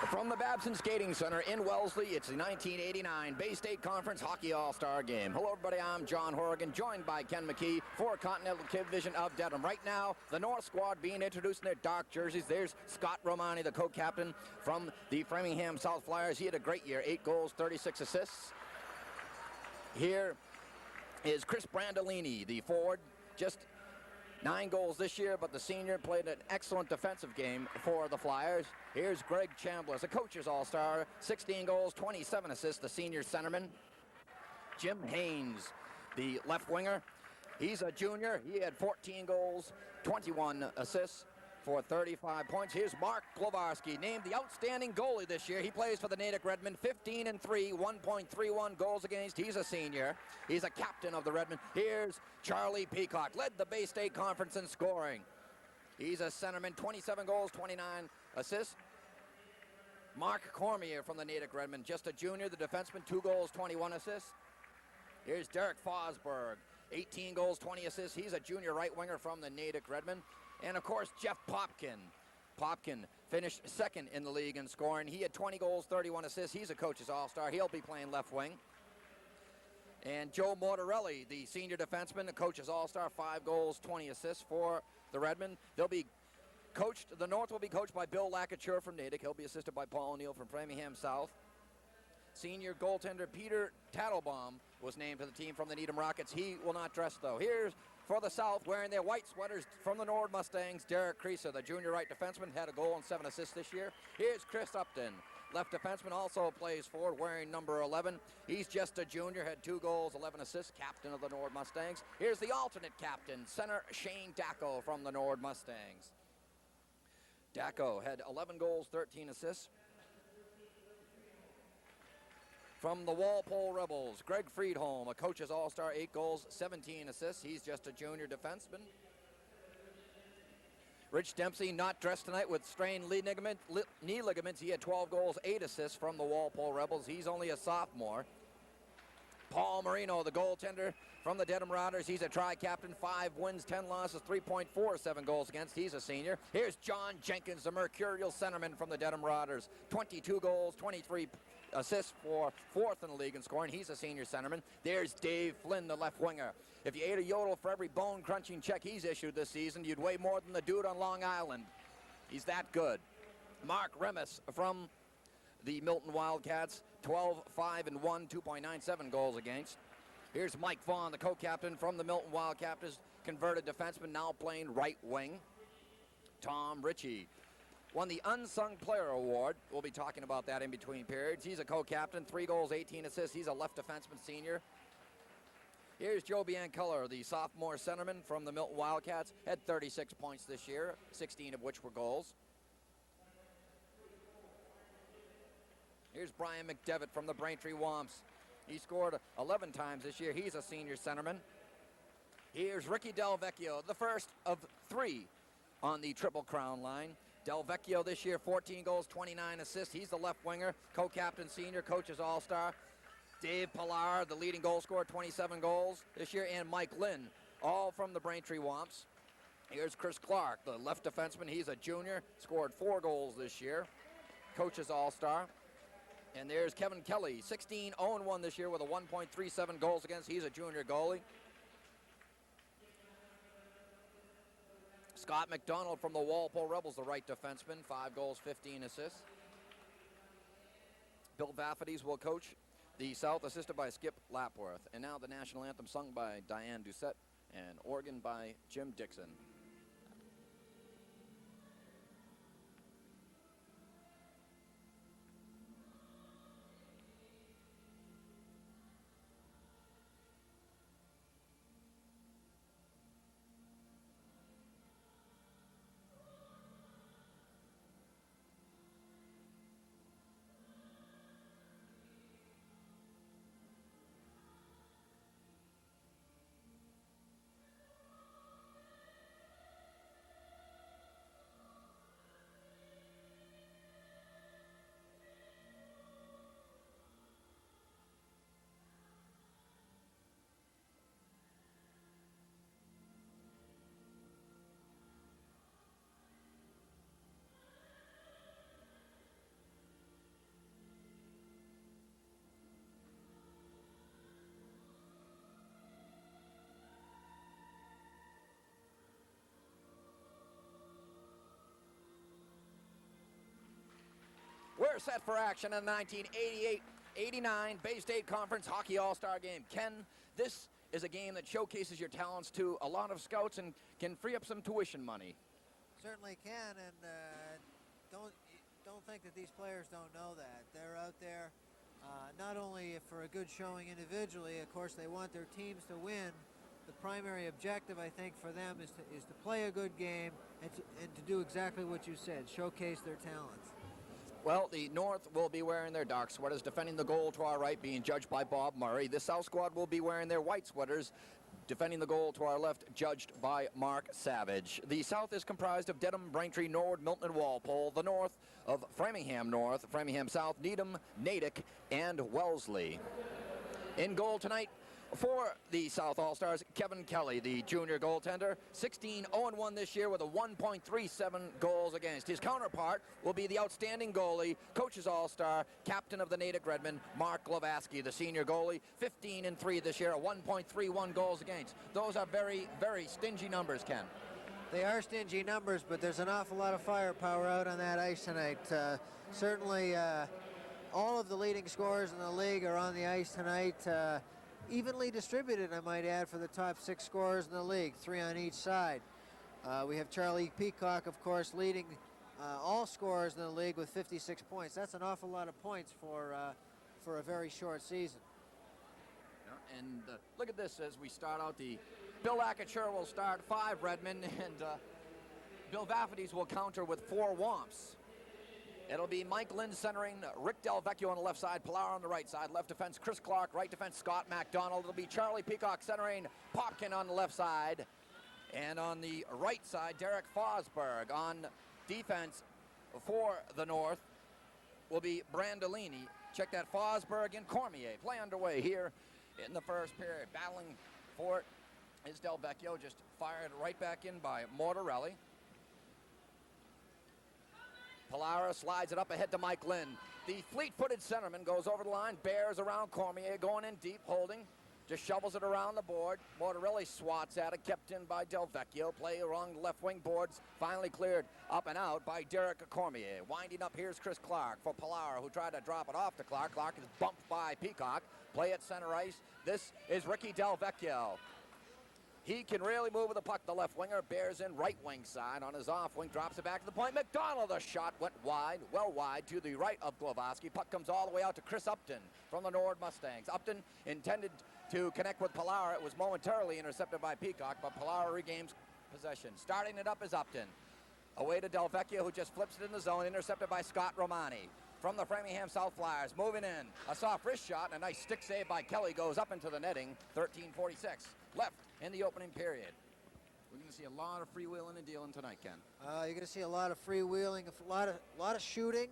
From the Babson Skating Center in Wellesley, it's the 1989 Bay State Conference Hockey All-Star Game. Hello, everybody. I'm John Horrigan, joined by Ken McKee for Continental Division of Dedham. Right now, the North squad being introduced in their dark jerseys. There's Scott Romani, the co-captain from the Framingham South Flyers. He had a great year, 8 goals, 36 assists. Here is Chris Brandolini, the forward, just 9 goals this year, but the senior played an excellent defensive game for the Flyers. Here's Greg Chambliss, a coach's all-star, 16 goals, 27 assists, the senior centerman. Jim Haynes, the left winger. He's a junior. He had 14 goals, 21 assists for 35 points. Here's Mark Glovarski, named the outstanding goalie this year. He plays for the Natick Redmen, 15-3, 1.31 goals against. He's a senior. He's a captain of the Redmen. Here's Charlie Peacock, led the Bay State Conference in scoring. He's a centerman, 27 goals, 29 assists. Mark Cormier from the Natick Redmen, just a junior, the defenseman, 2 goals, 21 assists. Here's Derek Fosberg, 18 goals, 20 assists. He's a junior right winger from the Natick Redmen. And, of course, Jeff Popkin. Popkin finished second in the league in scoring. He had 20 goals, 31 assists. He's a coach's all-star. He'll be playing left wing. And Joe Mortarelli, the senior defenseman, the coach's all-star, 5 goals, 20 assists for the Redmen. They'll be coached, the North will be coached by Bill Lakature from Natick. He'll be assisted by Paul O'Neill from Framingham South. Senior goaltender Peter Tattlebaum was named to the team from the Needham Rockets. He will not dress, though. Here's for the South, wearing their white sweaters from the Nord Mustangs, Derek Creaser, the junior right defenseman, had a goal and 7 assists this year. Here's Chris Upton, left defenseman, also plays forward, wearing number 11. He's just a junior, had 2 goals, 11 assists, captain of the Nord Mustangs. Here's the alternate captain, center Shane Dacko from the Nord Mustangs. Dacko had 11 goals, 13 assists. From the Walpole Rebels, Greg Friedholm, a coach's all-star, 8 goals, 17 assists. He's just a junior defenseman. Rich Dempsey, not dressed tonight with strained knee ligaments. He had 12 goals, 8 assists from the Walpole Rebels. He's only a sophomore. Paul Marino, the goaltender from the Dedham Riders. He's a tri-captain, 5 wins, 10 losses, 3.47 goals against. He's a senior. Here's John Jenkins, the mercurial centerman from the Dedham Riders. 22 goals, 23 assists for 4th in the league in scoring. He's a senior centerman. There's Dave Flynn, the left winger. If you ate a yodel for every bone-crunching check he's issued this season, you'd weigh more than the dude on Long Island. He's that good. Mark Remus from the Milton Wildcats, 12, 5, and 1, 2.97 goals against. Here's Mike Vaughn, the co-captain from the Milton Wildcats, converted defenseman, now playing right wing. Tom Ritchie won the Unsung Player Award. We'll be talking about that in between periods. He's a co-captain, 3 goals, 18 assists. He's a left defenseman senior. Here's Joe Bianculler, the sophomore centerman from the Milton Wildcats. Had 36 points this year, 16 of which were goals. Here's Brian McDevitt from the Braintree Womps. He scored 11 times this year. He's a senior centerman. Here's Ricky Del Vecchio, the first of 3 on the Triple Crown line. Del Vecchio this year, 14 goals, 29 assists. He's the left winger, co-captain senior, coach's all-star. Dave Pillar, the leading goal scorer, 27 goals this year. And Mike Lynn, all from the Braintree Womps. Here's Chris Clark, the left defenseman. He's a junior, scored 4 goals this year, coach's all-star. And there's Kevin Kelly, 16-0-1 this year with a 1.37 goals against. He's a junior goalie. Scott McDonald from the Walpole Rebels, the right defenseman, 5 goals, 15 assists. Bill Vaffides will coach the South, assisted by Skip Lapworth. And now the national anthem sung by Diane Doucette and organ by Jim Dixon. We're set for action in the 1988-89 Bay State Conference Hockey All-Star Game. Ken, this is a game that showcases your talents to a lot of scouts and can free up some tuition money. Certainly can, and don't think that these players don't know that. They're out there not only for a good showing individually. Of course, they want their teams to win. The primary objective, I think, for them is to play a good game and to do exactly what you said, showcase their talents. Well, the North will be wearing their dark sweaters, defending the goal to our right, being judged by Bob Murray. The South squad will be wearing their white sweaters, defending the goal to our left, judged by Mark Savage. The South is comprised of Dedham, Braintree, Norwood, Milton, and Walpole. The North of Framingham North, Framingham South, Needham, Natick, and Wellesley. In goal tonight for the South All-Stars, Kevin Kelly, the junior goaltender, 16-0-1 this year with a 1.37 goals against. His counterpart will be the outstanding goalie, coach's All-Star, captain of the Natick Redmen, Mark Glavaski, the senior goalie, 15-3 this year, a 1.31 goals against. Those are very, very stingy numbers, Ken. They are stingy numbers, but there's an awful lot of firepower out on that ice tonight. Certainly, all of the leading scorers in the league are on the ice tonight. Evenly distributed, I might add, for the top 6 scorers in the league, 3 on each side. We have Charlie Peacock, of course, leading all scorers in the league with 56 points. That's an awful lot of points for a very short season. Yeah, and look at this as we start out. The Bill Akature will start 5 Redmen, and Bill Vaffides will counter with 4 Womps. It'll be Mike Lynn centering, Rick Del Vecchio on the left side, Pilar on the right side, left defense Chris Clark, right defense Scott MacDonald. It'll be Charlie Peacock centering, Popkin on the left side, and on the right side, Derek Fosberg. On defense for the North will be Brandolini. Check that, Fosberg and Cormier. Play underway here in the first period. Battling for it is Del Vecchio, just fired right back in by Mortarelli. Pilara slides it up ahead to Mike Lynn. The fleet-footed centerman goes over the line, bears around Cormier, going in deep, holding, just shovels it around the board. Mortarelli swats at it, kept in by Del Vecchio. Play along the left wing boards, finally cleared up and out by Derek Cormier. Winding up, here's Chris Clark for Pilara, who tried to drop it off to Clark. Clark is bumped by Peacock. Play at center ice. This is Ricky Del Vecchio. He can really move with the puck. The left winger bears in right wing side. On his off wing, drops it back to the point. McDonald, the shot went wide, well wide to the right of Glavaski. Puck comes all the way out to Chris Upton from the Norwood Mustangs. Upton intended to connect with Pilara. It was momentarily intercepted by Peacock, but Pilara regains possession. Starting it up is Upton. Away to Del Vecchio, who just flips it in the zone, intercepted by Scott Romani. From the Framingham South Flyers, moving in. A soft wrist shot and a nice stick save by Kelly goes up into the netting. 13:46 left in the opening period. We're going to see a lot of freewheeling and dealing tonight, Ken. You're going to see a lot of freewheeling, a lot of shooting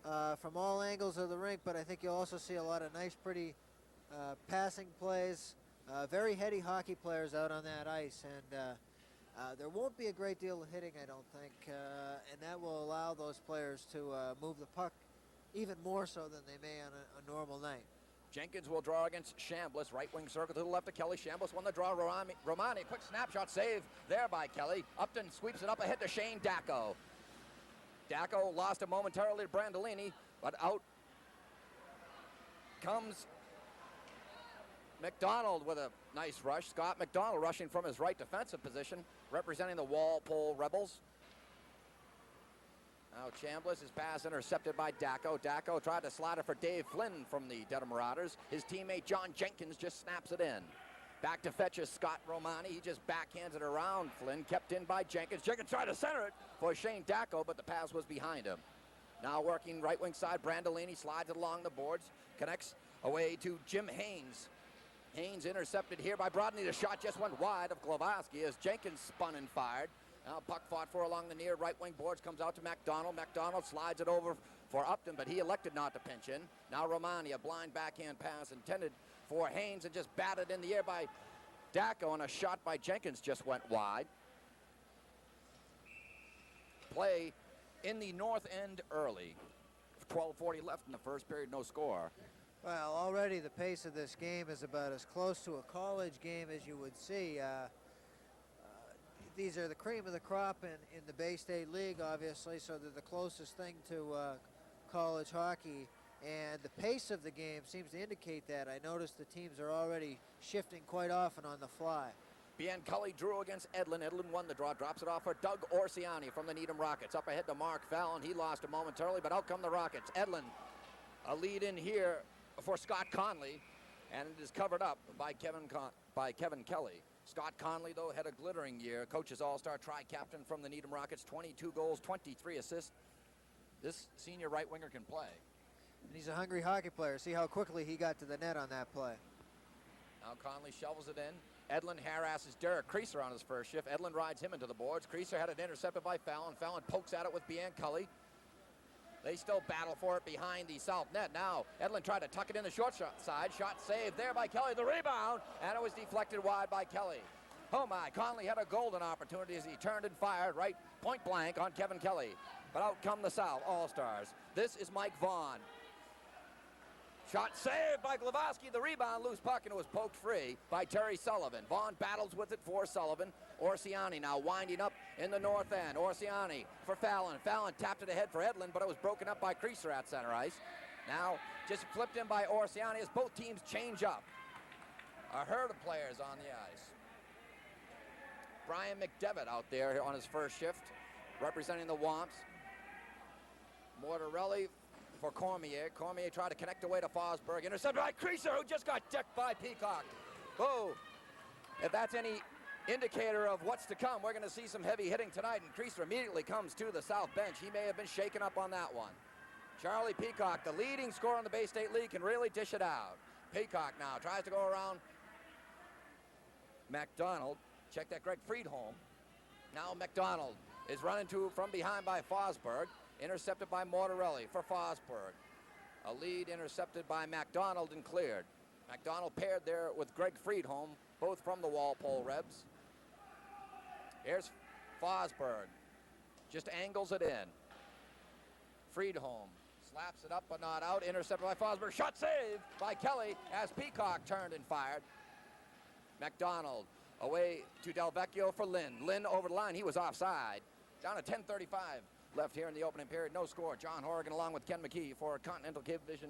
from all angles of the rink, but I think you'll also see a lot of nice, pretty passing plays. Very heady hockey players out on that ice, and there won't be a great deal of hitting, I don't think, and that will allow those players to move the puck even more so than they may on a normal night. Jenkins will draw against Chambliss. Right wing circle to the left of Kelly. Chambliss won the draw. Romani, quick snapshot save there by Kelly. Upton sweeps it up ahead to Shane Dacko. Dacko lost it momentarily to Brandolini, but out comes McDonald with a nice rush. Scott McDonald rushing from his right defensive position, representing the Walpole Rebels. Now Chambliss is pass intercepted by Dacko. Dacko tried to slide it for Dave Flynn from the Dedham Marauders. His teammate John Jenkins just snaps it in. Back to fetch is Scott Romani. He just backhands it around Flynn, kept in by Jenkins. Jenkins tried to center it for Shane Dacko, but the pass was behind him. Now working right wing side, Brandolini slides it along the boards, connects away to Jim Haynes. Haynes intercepted here by Brodney. The shot just went wide of Glavaski as Jenkins spun and fired. Now puck fought for along the near right wing boards, comes out to MacDonald. MacDonald slides it over for Upton, but he elected not to pinch in. Now Romani, a blind backhand pass intended for Haynes and just batted in the air by Dacko, and a shot by Jenkins just went wide. Play in the north end early. 12:40 left in the first period, no score. Well, already the pace of this game is about as close to a college game as you would see. These are the cream of the crop in the Bay State League, obviously, so they're the closest thing to college hockey, and the pace of the game seems to indicate that. I noticed the teams are already shifting quite often on the fly. Bianculli drew against Edlin. Edlin won the draw, drops it off for Doug Orsiani from the Needham Rockets. Up ahead to Mark Fallon. He lost it momentarily, but out come the Rockets. Edlin, a lead in here for Scott Conley, and it is covered up by Kevin Kelly. Scott Conley, though, had a glittering year. Coach's all-star tri-captain from the Needham Rockets, 22 goals, 23 assists. This senior right winger can play. And he's a hungry hockey player. See how quickly he got to the net on that play. Now Conley shovels it in. Edlin harasses Derek Creaser on his first shift. Edlin rides him into the boards. Creaser had it intercepted by Fallon. Fallon pokes at it with Bianculli. They still battle for it behind the south net. Now, Edlin tried to tuck it in the short side. Shot saved there by Kelly. The rebound, and it was deflected wide by Kelly. Oh my, Conley had a golden opportunity as he turned and fired right point blank on Kevin Kelly. But out come the South All-Stars. This is Mike Vaughn. Shot saved by Glavaski. The rebound, loose puck, and it was poked free by Terry Sullivan. Vaughn battles with it for Sullivan. Orsiani now winding up in the north end. Orsiani for Fallon. Fallon tapped it ahead for Edlin, but it was broken up by Creaser at center ice. Now just flipped in by Orsiani as both teams change up. A herd of players on the ice. Brian McDevitt out there on his first shift, representing the Womps. Mortarelli for Cormier. Cormier tried to connect away to Fosberg. Intercepted by Creaser, who just got decked by Peacock. Oh, if that's any indicator of what's to come, we're going to see some heavy hitting tonight, and Creaser immediately comes to the south bench. He may have been shaken up on that one. Charlie Peacock, the leading scorer in the Bay State League, can really dish it out. Peacock now tries to go around McDonald. Check that, Greg Friedholm. Now McDonald is running from behind by Fosberg. Intercepted by Mortarelli for Fosberg. A lead intercepted by McDonald and cleared. McDonald paired there with Greg Friedholm, both from the Walpole Rebs. Here's Fosberg. Just angles it in. Friedholm slaps it up but not out. Intercepted by Fosberg. Shot saved by Kelly as Peacock turned and fired. McDonald away to Delvecchio for Lynn. Lynn over the line. He was offside. Down to 10:35 left here in the opening period. No score. John Horrigan along with Ken McKee for Continental Kid Vision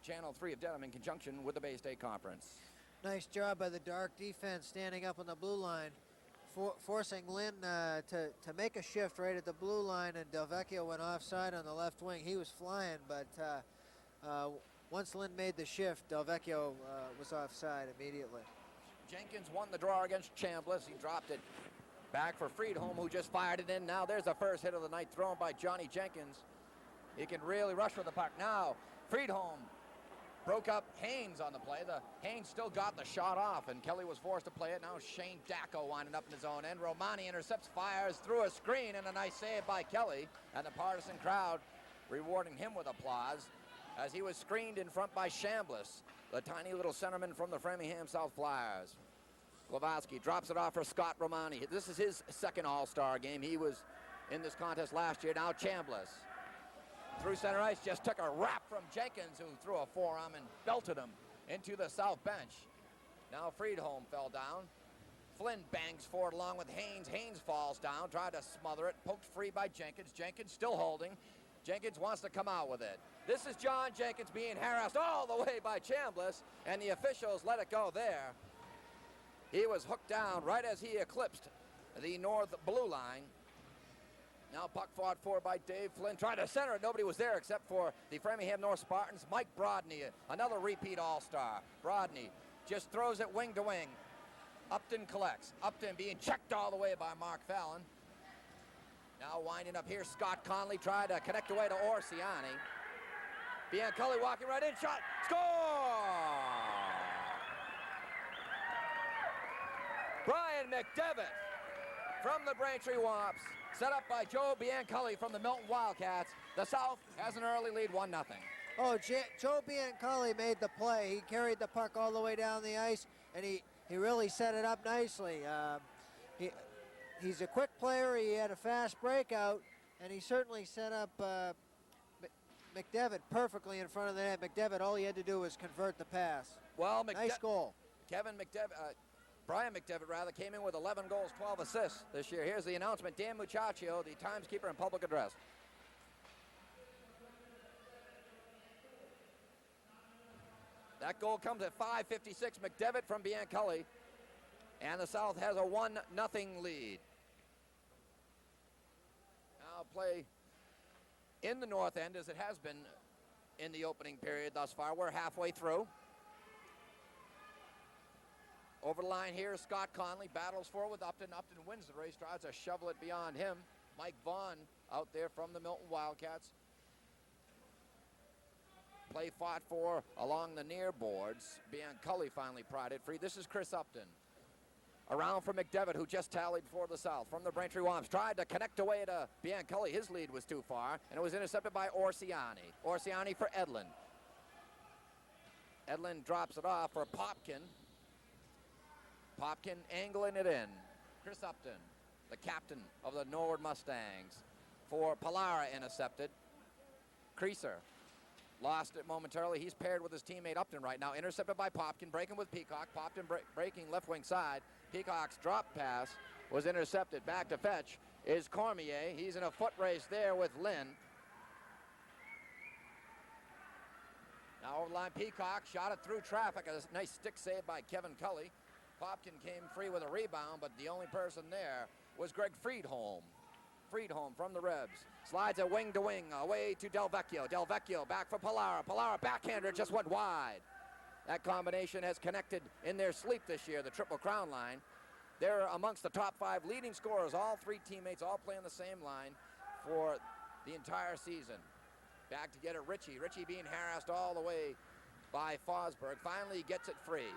Channel 3 of Dedham in conjunction with the Bay State Conference. Nice job by the Dark defense standing up on the blue line, forcing Lynn to make a shift right at the blue line, and Delvecchio went offside on the left wing. He was flying, but once Lynn made the shift, Delvecchio was offside immediately. Jenkins won the draw against Chambliss. He dropped it back for Friedholm, who just fired it in. Now there's the first hit of the night thrown by Johnny Jenkins. He can really rush with the puck. Now Friedholm broke up Haynes on the play. Haynes still got the shot off, and Kelly was forced to play it. Now Shane Dacko winding up in his own end. Romani intercepts, fires through a screen, and a nice save by Kelly. And the partisan crowd rewarding him with applause as he was screened in front by Chambliss, the tiny little centerman from the Framingham South Flyers. Glavaski drops it off for Scott Romani. This is his second All-Star game. He was in this contest last year. Now Chambliss through center ice, just took a wrap from Jenkins, who threw a forearm and belted him into the south bench. Now Friedholm fell down. Flynn bangs forward along with Haynes. Haynes falls down, tried to smother it, poked free by Jenkins. Jenkins still holding. Jenkins wants to come out with it. This is John Jenkins being harassed all the way by Chambliss, and the officials let it go there. He was hooked down right as he eclipsed the north blue line. Now puck fought for by Dave Flynn. Tried to center it. Nobody was there except for the Framingham North Spartans. Mike Brodney, another repeat All-Star. Brodney just throws it wing to wing. Upton collects. Upton being checked all the way by Mark Fallon. Now winding up here, Scott Conley tried to connect away to Orsiani. Bianculli walking right in. Shot. Score! Brian McDevitt from the Braintree Womps, set up by Joe Bianculli from the Milton Wildcats. The South has an early lead, 1-0. Oh, Joe Bianculli made the play. He carried the puck all the way down the ice, and he really set it up nicely. He's a quick player. He had a fast breakout, and he certainly set up McDevitt perfectly in front of the net. McDevitt, all he had to do was convert the pass. Well, nice goal. Brian McDevitt, came in with 11 goals, 12 assists this year. Here's the announcement. Dan Muchacho, the Times Keeper and Public Address. That goal comes at 5:56. McDevitt from Bianculli. And the South has a 1-0 lead. Now play in the north end as it has been in the opening period thus far. We're halfway through. Over the line here, Scott Conley battles forward with Upton. Upton wins the race, tries to shovel it beyond him. Mike Vaughn out there from the Milton Wildcats. Play fought for along the near boards. Bianculli finally pried it free. This is Chris Upton. Around for McDevitt, who just tallied for the South. From the Braintree Womps, tried to connect away to Bianculli. His lead was too far, and it was intercepted by Orsiani. Orsiani for Edlin. Edlin drops it off for Popkin. Popkin angling it in. Chris Upton, the captain of the Norwood Mustangs. For Pallara, intercepted. Creaser lost it momentarily. He's paired with his teammate Upton right now. Intercepted by Popkin, breaking with Peacock. Popkin breaking left wing side. Peacock's drop pass was intercepted. Back to fetch is Cormier. He's in a foot race there with Lynn. Now over the line, Peacock shot it through traffic. A nice stick save by Kevin Cully. Popkin came free with a rebound, but the only person there was Greg Friedholm. Friedholm from the Rebs. Slides it wing to wing, away to Del Vecchio. Del Vecchio back for Pallara. Pallara backhander just went wide. That combination has connected in their sleep this year, the Triple Crown line. They're amongst the top 5 leading scorers. All 3 teammates all playing the same line for the entire season. Back to get it, Ritchie. Ritchie being harassed all the way by Fosberg. Finally gets it free.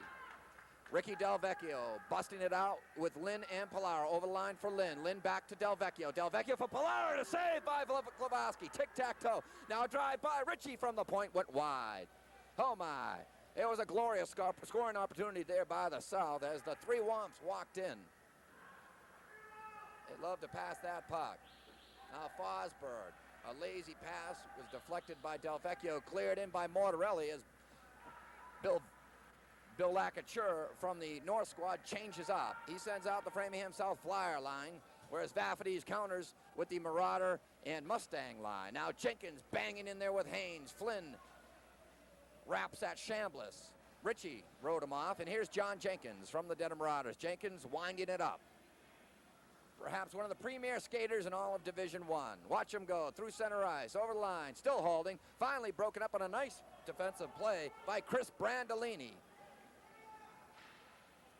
Ricky Del Vecchio busting it out with Lynn and Pallara. Over the line for Lynn. Lynn back to Del Vecchio. Del Vecchio for Pallara to save by Glavoski. Tic-tac-toe. Now a drive by Ritchie from the point went wide. Oh my. It was a glorious scoring opportunity there by the South as the 3 Womps walked in. They love to pass that puck. Now Fosberg. A lazy pass was deflected by Del Vecchio. Cleared in by Mortarelli as Bill Lacouture from the North squad changes up. He sends out the Framingham South Flyer line, whereas Vaffides counters with the Marauder and Mustang line. Now Jenkins banging in there with Haynes. Flynn wraps at Chambliss. Ritchie rode him off, and here's John Jenkins from the Dedham Marauders. Jenkins winding it up. Perhaps one of the premier skaters in all of Division I. Watch him go through center ice, over the line, still holding. Finally broken up on a nice defensive play by Chris Brandolini.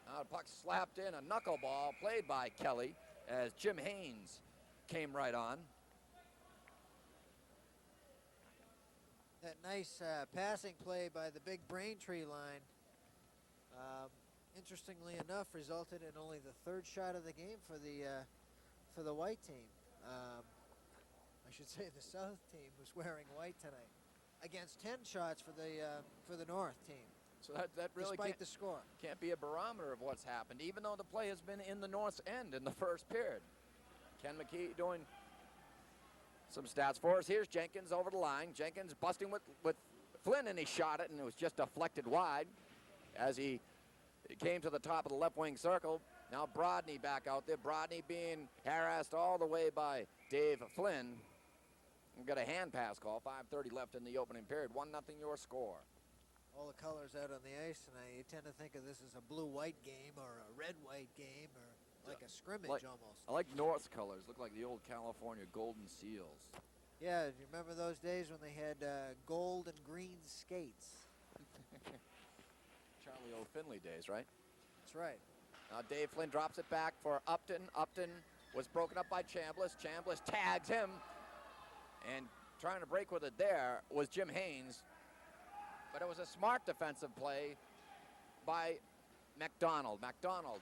Now the puck slapped in, a knuckleball played by Kelly as Jim Haynes came right on. That nice passing play by the big Braintree line, interestingly enough, resulted in only the 3rd shot of the game for the white team. I should say the South team, who's wearing white tonight, against 10 shots for the North team. So that really despite the score can't be a barometer of what's happened, even though the play has been in the North's end in the first period. Ken McKee doing some stats for us. Here's Jenkins over the line. Jenkins busting with Flynn, and he shot it, and it was just deflected wide as he came to the top of the left wing circle. Now Brodney back out there. Brodney being harassed all the way by Dave Flynn. We've got a hand pass call. 5:30 left in the opening period. 1-0 your score. All the colors out on the ice tonight. You tend to think of this as a blue-white game or a red-white game or like a scrimmage almost. I like North's colors. Look like the old California Golden Seals. Yeah, do you remember those days when they had gold and green skates? Charlie O. Finley days, right? That's right. Now Dave Flynn drops it back for Upton. Upton was broken up by Chambliss. Chambliss tags him. And trying to break with it there was Jim Haynes. But it was a smart defensive play by McDonald. McDonald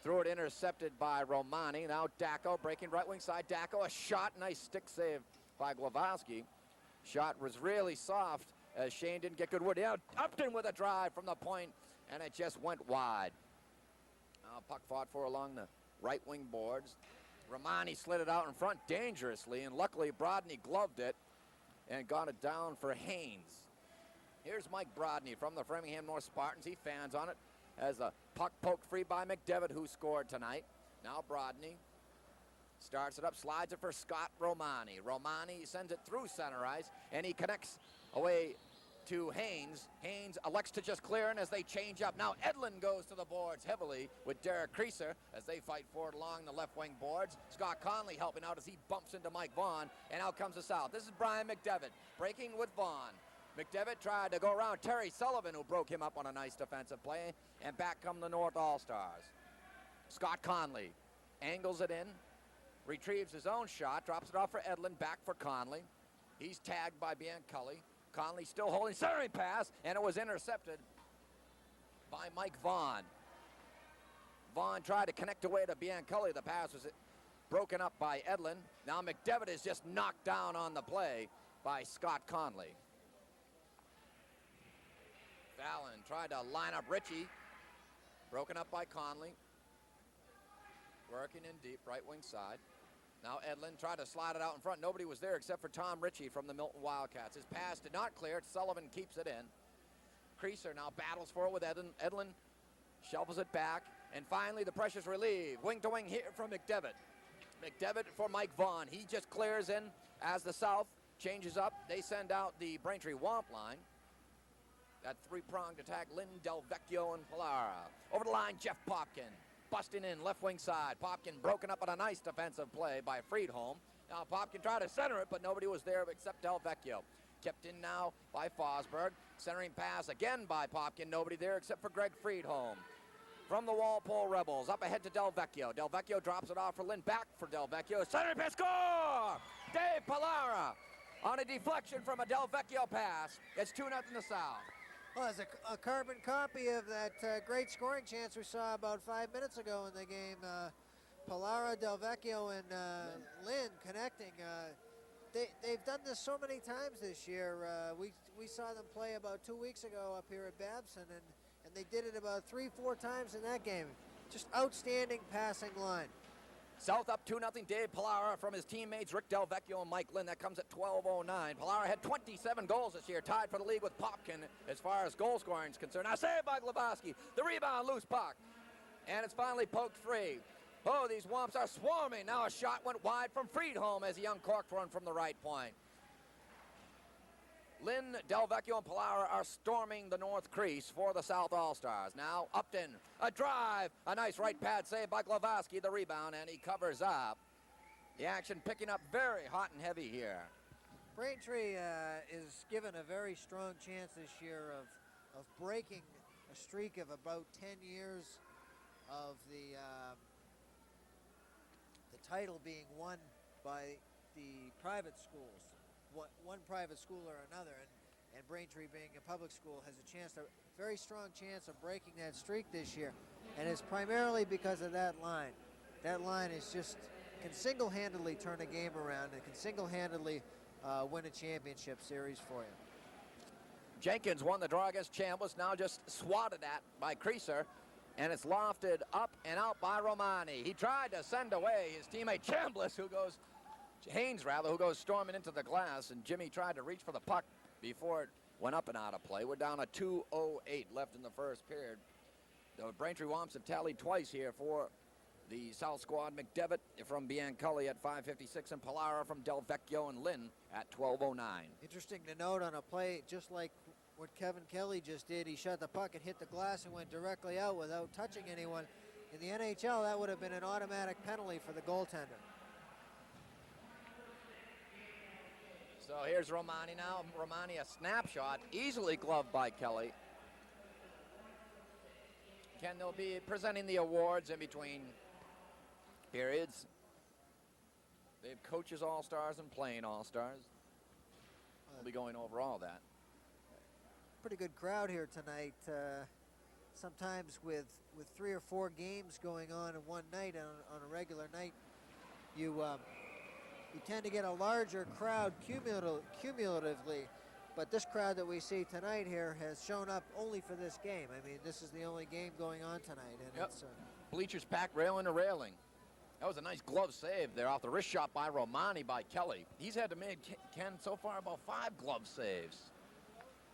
threw it intercepted by Romani. Now Dacko breaking right wing side. Dacko, a shot, nice stick save by Glavoski. Shot was really soft as Shane didn't get good wood. Now Upton with a drive from the point, and it just went wide. Puck fought for along the right wing boards. Romani slid it out in front dangerously, and luckily Brodney gloved it and got it down for Haynes. Here's Mike Brodney from the Framingham North Spartans. He fans on it as the puck poked free by McDevitt, who scored tonight. Now Brodney starts it up, slides it for Scott Romani. Romani sends it through center ice, and he connects away to Haynes. Haynes elects to just clear in as they change up. Now Edlin goes to the boards heavily with Derek Creaser as they fight forward along the left wing boards. Scott Conley helping out as he bumps into Mike Vaughn, and out comes the South. This is Brian McDevitt breaking with Vaughn. McDevitt tried to go around Terry Sullivan, who broke him up on a nice defensive play, and back come the North All-Stars. Scott Conley angles it in, retrieves his own shot, drops it off for Edlin, back for Conley. He's tagged by Bianculli. Conley still holding centering pass, and it was intercepted by Mike Vaughn. Vaughn tried to connect away to Bianculli. The pass was broken up by Edlin. Now McDevitt is just knocked down on the play by Scott Conley. Fallon tried to line up Ritchie. Broken up by Conley. Working in deep, right wing side. Now Edlin tried to slide it out in front. Nobody was there except for Tom Ritchie from the Milton Wildcats. His pass did not clear. Sullivan keeps it in. Creaser now battles for it with Edlin. Edlin shovels it back. And finally the pressure's relieved. Wing to wing here from McDevitt. McDevitt for Mike Vaughn. He just clears in as the South changes up. They send out the Braintree Womp line. That three-pronged attack, Lynn, Delvecchio, and Pilara. Over the line, Jeff Popkin. Busting in left wing side. Popkin broken up on a nice defensive play by Friedholm. Now Popkin tried to center it, but nobody was there except Delvecchio. Kept in now by Fosberg. Centering pass again by Popkin. Nobody there except for Greg Friedholm. From the Walpole Rebels, up ahead to Delvecchio. Delvecchio drops it off for Lynn. Back for Delvecchio. Centering pass, score! Dave Pilara on a deflection from a Delvecchio pass. It's 2-0 to South. Well, it's a carbon copy of that great scoring chance we saw about 5 minutes ago in the game. Pilara, Delvecchio, and Lynn connecting. They've done this so many times this year. We saw them play about 2 weeks ago up here at Babson, and they did it about 3-4 times in that game. Just outstanding passing line. South up 2-0. Dave Pilara from his teammates Rick Delvecchio and Mike Lynn. That comes at 12:09. Pilara had 27 goals this year, tied for the league with Popkin as far as goal scoring is concerned. Now saved by Glavoski. The rebound, loose puck. And it's finally poked free. Oh, these Womps are swarming. Now a shot went wide from Friedholm as he uncorked one from the right point. Lynn, Delvecchio, and Pilara are storming the north crease for the South All-Stars. Now Upton, a drive, a nice right pad save by Glavoski, the rebound, and he covers up. The action picking up very hot and heavy here. Braintree is given a very strong chance this year of breaking a streak of about 10 years of the title being won by the private schools. One private school or another, and Braintree being a public school has a very strong chance of breaking that streak this year, and it's primarily because of that line. That line can single-handedly turn a game around and can single-handedly win a championship series for you. Jenkins won the draw against Chambliss, now just swatted at by Creaser, and it's lofted up and out by Romani. He tried to send away his teammate Chambliss, Haynes, who goes storming into the glass, and Jimmy tried to reach for the puck before it went up and out of play. We're down to 2:08 left in the first period. The Braintree Womps have tallied twice here for the South squad. McDevitt from Bianculli at 5:56, and Pilara from Delvecchio and Lynn at 12:09. Interesting to note on a play just like what Kevin Kelly just did. He shot the puck and hit the glass and went directly out without touching anyone. In the NHL, that would have been an automatic penalty for the goaltender. So here's Romani now. Romani, a snapshot, easily gloved by Kelly. Ken, they'll be presenting the awards in between periods. They have coaches all-stars and playing all-stars. We'll be going over all that. Pretty good crowd here tonight. Sometimes with 3 or 4 games going on in one night on a regular night, you tend to get a larger crowd cumulatively, but this crowd that we see tonight here has shown up only for this game. I mean, this is the only game going on tonight. And yep. It's bleachers packed railing to railing. That was a nice glove save there off the wrist shot by Romani by Kelly. He's had to make, Ken, so far about 5 glove saves.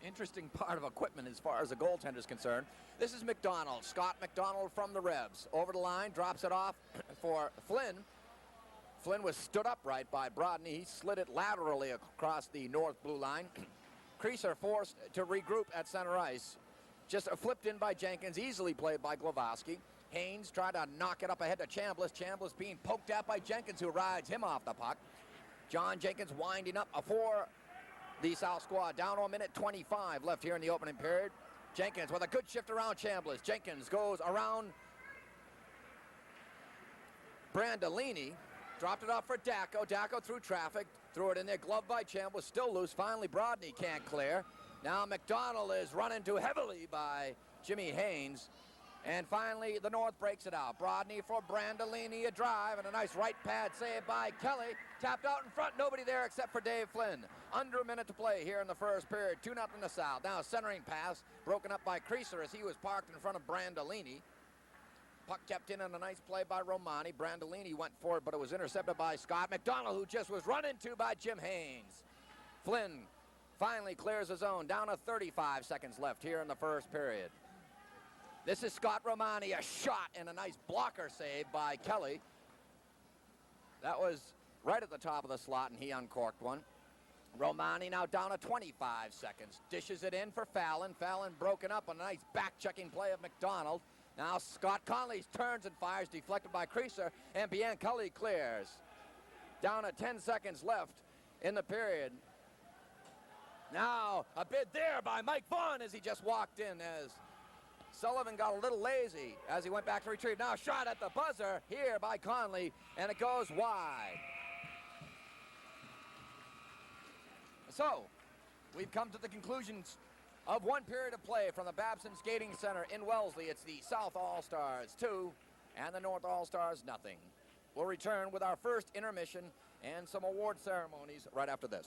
Interesting part of equipment as far as the goaltender is concerned. This is McDonald, Scott McDonald from the Rebs. Over the line, drops it off for Flynn. Flynn was stood upright by Brodney. He slid it laterally across the north blue line. Creaser forced to regroup at center ice. Just flipped in by Jenkins, easily played by Glowacki. Haynes tried to knock it up ahead to Chambliss. Chambliss being poked at by Jenkins, who rides him off the puck. John Jenkins winding up for the South squad. Down 1 minute 25 left here in the opening period. Jenkins with a good shift around Chambliss. Jenkins goes around Brandolini. Dropped it off for Dacko. Dacko through traffic. Threw it in there. Gloved by Chambliss. Still loose. Finally, Brodny can't clear. Now McDonald is run into heavily by Jimmy Haynes. And finally, the North breaks it out. Brodny for Brandolini, a drive, and a nice right pad save by Kelly. Tapped out in front, nobody there except for Dave Flynn. Under a minute to play here in the first period, 2-0 the South. Now a centering pass, broken up by Creaser as he was parked in front of Brandolini. Puck kept in on a nice play by Romani. Brandolini went for it, but it was intercepted by Scott McDonald, who just was run into by Jim Haynes. Flynn finally clears his own, down to 35 seconds left here in the first period. This is Scott Romani, a shot and a nice blocker save by Kelly. That was right at the top of the slot, and he uncorked one. Romani now down to 25 seconds. Dishes it in for Fallon. Fallon broken up on a nice back-checking play of McDonald. Now Scott Conley turns and fires, deflected by Creaser, and Bianculli clears. Down to 10 seconds left in the period. Now a bid there by Mike Vaughn as he just walked in, as Sullivan got a little lazy as he went back to retrieve. Now a shot at the buzzer here by Conley, and it goes wide. So, we've come to the conclusions of one period of play from the Babson Skating Center in Wellesley. It's the South All-Stars 2 and the North All-Stars nothing. We'll return with our first intermission and some award ceremonies right after this.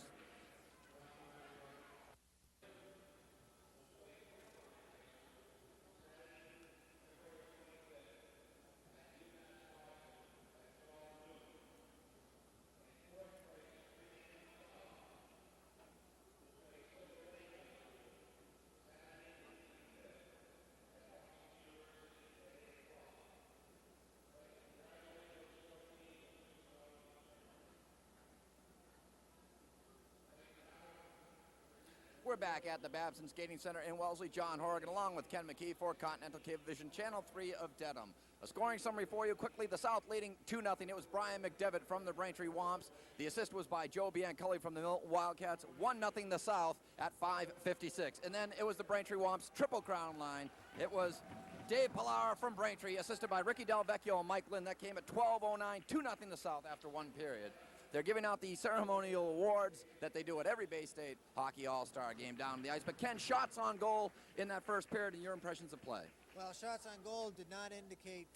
We're back at the Babson Skating Center in Wellesley. John Horrigan along with Ken McKee for Continental Cablevision Channel 3 of Dedham. A scoring summary for you quickly. The South leading 2-0. It was Brian McDevitt from the Braintree Womps. The assist was by Joe Bianculli from the Milton Wildcats. 1-0 the South at 5:56. And then it was the Braintree Womps Triple Crown line. It was Dave Pilar from Braintree, assisted by Ricky Del Vecchio and Mike Lynn. That came at 12:09. 2-0 the South after one period. They're giving out the ceremonial awards that they do at every Bay State Hockey All-Star game down the ice. But Ken, shots on goal in that first period and your impressions of play? Well, shots on goal did not indicate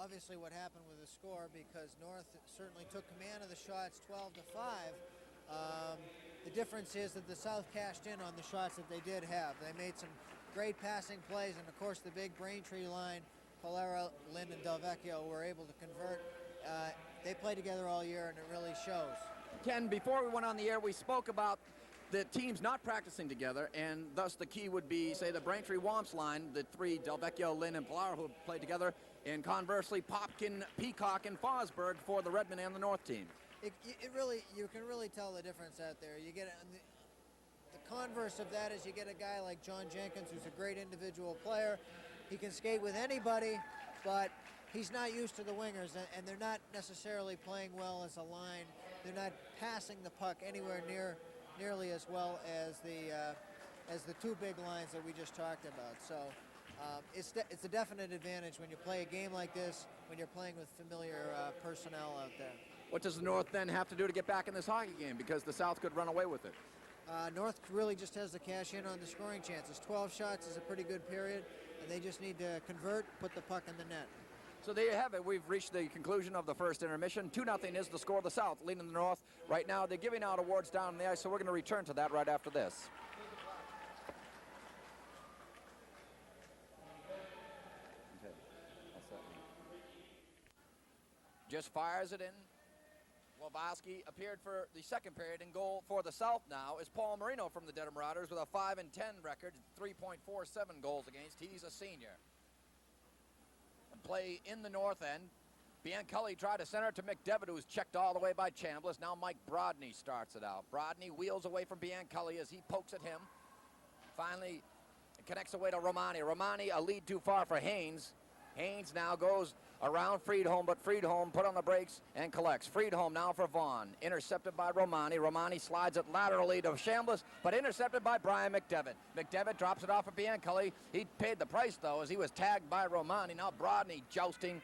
obviously what happened with the score, because North certainly took command of the shots 12-5. The difference is that the South cashed in on the shots that they did have. They made some great passing plays, and of course the big Braintree line, Polera, Lynn, and Del Vecchio were able to convert. They play together all year, and it really shows. Ken, before we went on the air, we spoke about the teams not practicing together, and thus the key would be, say, the Braintree Womps line, the three, Del Vecchio, Lynn, and Pilar, who played together, and conversely, Popkin, Peacock, and Fosberg for the Redmond and the North team. It really, you can really tell the difference out there. You get the converse of that is you get a guy like John Jenkins, who's a great individual player. He can skate with anybody, but he's not used to the wingers, and they're not necessarily playing well as a line. They're not passing the puck anywhere nearly as well as the two big lines that we just talked about. So it's a definite advantage when you play a game like this, when you're playing with familiar personnel out there. What does the North then have to do to get back in this hockey game? Because the South could run away with it. North really just has to cash in on the scoring chances. 12 shots is a pretty good period, and they just need to convert, put the puck in the net. So there you have it. We've reached the conclusion of the first intermission. 2-0 is the score. The South leading the North. Right now, they're giving out awards down on the ice, so we're going to return to that right after this. Okay. Just fires it in. Glowacki appeared for the second period. In goal for the South now is Paul Marino from the Dedham Marauders with a 5-10 record, 3.47 goals against. He's a senior. Play in the north end. Bianculli tried to center to McDevitt, who was checked all the way by Chambliss. Now Mike Brodney starts it out. Brodney wheels away from Bianculli as he pokes at him. Finally connects away to Romani. Romani a lead too far for Haynes. Haynes now goes around Friedholm, but Friedholm put on the brakes and collects. Friedholm now for Vaughn. Intercepted by Romani. Romani slides it laterally to Chambliss, but intercepted by Brian McDevitt. McDevitt drops it off for Bianculli. He paid the price, though, as he was tagged by Romani. Now Brodney jousting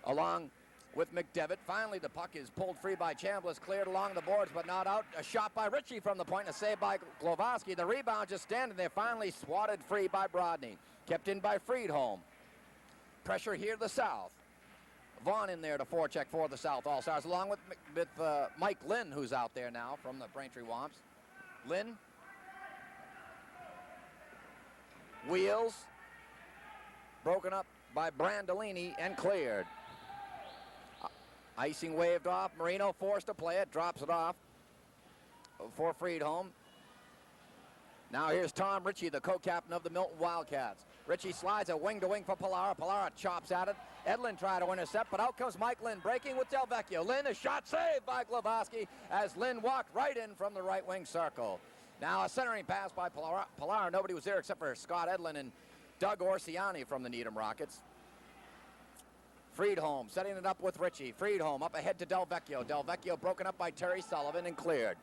along with McDevitt. Finally, the puck is pulled free by Chambliss, cleared along the boards, but not out. A shot by Ritchie from the point, a save by Glowacki. The rebound just standing there, finally swatted free by Brodney. Kept in by Friedholm. Pressure here to the south. Vaughn in there to forecheck for the South All-Stars, along with Mike Lynn, who's out there now from the Braintree Womps. Lynn wheels, broken up by Brandolini and cleared. Icing waved off. Marino forced to play it, drops it off for Friedholm. Now here's Tom Ritchie, the co-captain of the Milton Wildcats. Ritchie slides a wing-to-wing for Pilara. Pilara chops at it. Edlin tried to intercept, but out comes Mike Lynn, breaking with Delvecchio. Lynn, a shot saved by Glowacki as Lynn walked right in from the right wing circle. Now a centering pass by Pilara. Pilara, nobody was there except for Scott Edlin and Doug Orsiani from the Needham Rockets. Friedholm setting it up with Ritchie. Friedholm up ahead to Delvecchio. Delvecchio broken up by Terry Sullivan and cleared.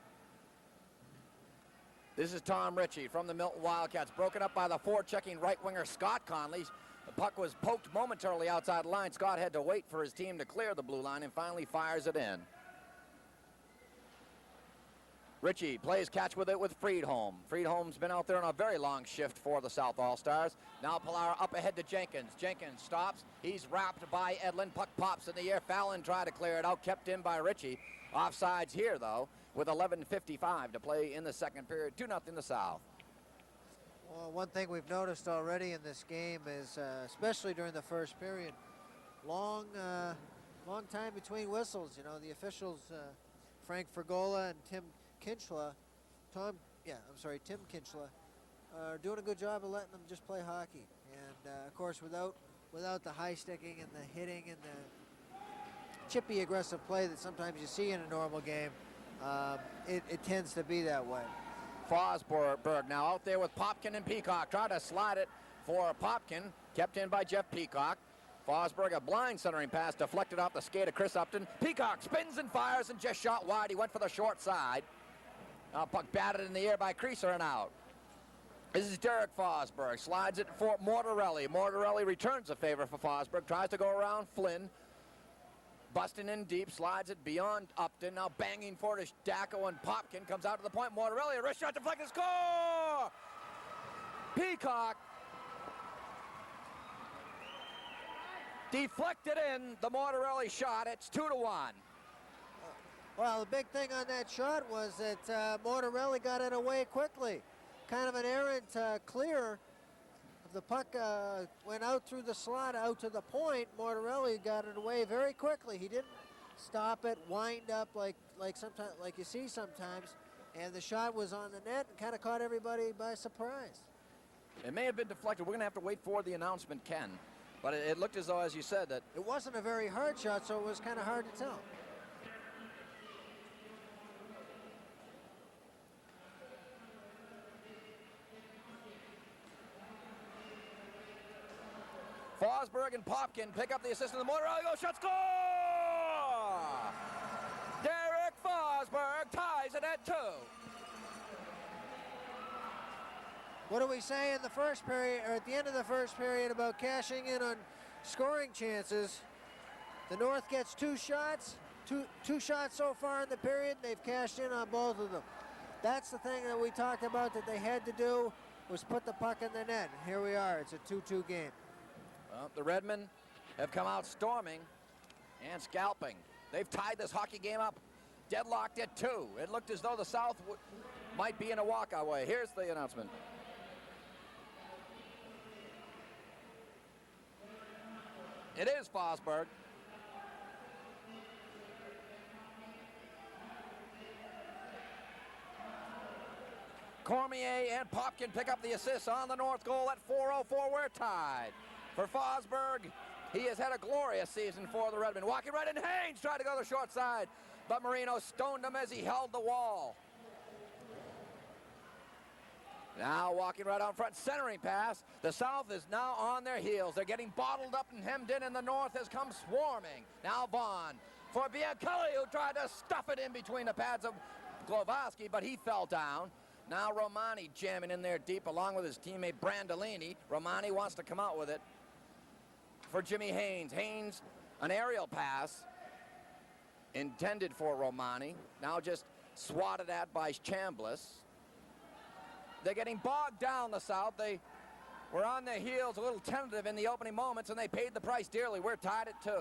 This is Tom Ritchie from the Milton Wildcats, broken up by the forechecking right winger Scott Conley. The puck was poked momentarily outside the line. Scott had to wait for his team to clear the blue line and finally fires it in. Ritchie plays catch with it with Friedholm. Friedholm's been out there on a very long shift for the South All-Stars. Now Pilara up ahead to Jenkins. Jenkins stops. He's wrapped by Edlin. Puck pops in the air. Fallon tried to clear it out, kept in by Ritchie. Offsides here, though, with 11:55 to play in the second period. 2-0 the South. Well, one thing we've noticed already in this game is, especially during the first period, long time between whistles. You know, the officials, Frank Fergola and Tim Kinchla, Tim Kinchla, are doing a good job of letting them just play hockey. And of course, without the high sticking and the hitting and the chippy aggressive play that sometimes you see in a normal game, it tends to be that way. Fosberg now out there with Popkin and Peacock. Tried to slide it for Popkin. Kept in by Jeff Peacock. Fosberg, a blind centering pass deflected off the skate of Chris Upton. Peacock spins and fires and just shot wide. He went for the short side. Now puck batted in the air by Creaser and out. This is Derek Fosberg. Slides it for Mortarelli. Mortarelli returns a favor for Fosberg. Tries to go around Flynn. Busting in deep, slides it beyond Upton. Now banging for it is Dacko, and Popkin comes out to the point. Mortarelli, a wrist shot deflected, score! Peacock deflected in the Mortarelli shot. It's 2-1. Well, the big thing on that shot was that Mortarelli got it away quickly. Kind of an errant clear. The puck went out through the slot, out to the point. Mortarelli got it away very quickly. He didn't stop it, wind up like you see sometimes, and the shot was on the net and kind of caught everybody by surprise. It may have been deflected. We're going to have to wait for the announcement, Ken. But it looked as though, as you said, that it wasn't a very hard shot, so it was kind of hard to tell. Fosberg and Popkin pick up the assist in the Mortarelli goal shot, score! Derek Fosberg ties it at 2. What do we say in the first period, or at the end of the first period, about cashing in on scoring chances? The North gets 2 shots, two shots so far in the period. They've cashed in on both of them. That's the thing that we talked about that they had to do, was put the puck in the net. Here we are. It's a 2-2 game. Well, the Redmen have come out storming and scalping. They've tied this hockey game up, deadlocked at 2. It looked as though the South might be in a walk-away. Here's the announcement. It is Fosberg. Cormier and Popkin pick up the assists on the North goal at 4:04. We're tied. For Fosberg, He has had a glorious season for the Redmen. Walking right in, Haynes tried to go to the short side, but Marino stoned him as he held the wall. Now walking right out front, centering pass. The South is now on their heels. They're getting bottled up and hemmed in, and the North has come swarming. Now Vaughn for Bianculli, who tried to stuff it in between the pads of Glowacki, but he fell down. Now Romani jamming in there deep along with his teammate Brandolini. Romani wants to come out with it for Jimmy Haynes. Haynes, an aerial pass intended for Romani. Now just swatted at by Chambliss. They're getting bogged down, the South. They were on their heels, a little tentative in the opening moments, and they paid the price dearly. We're tied at 2.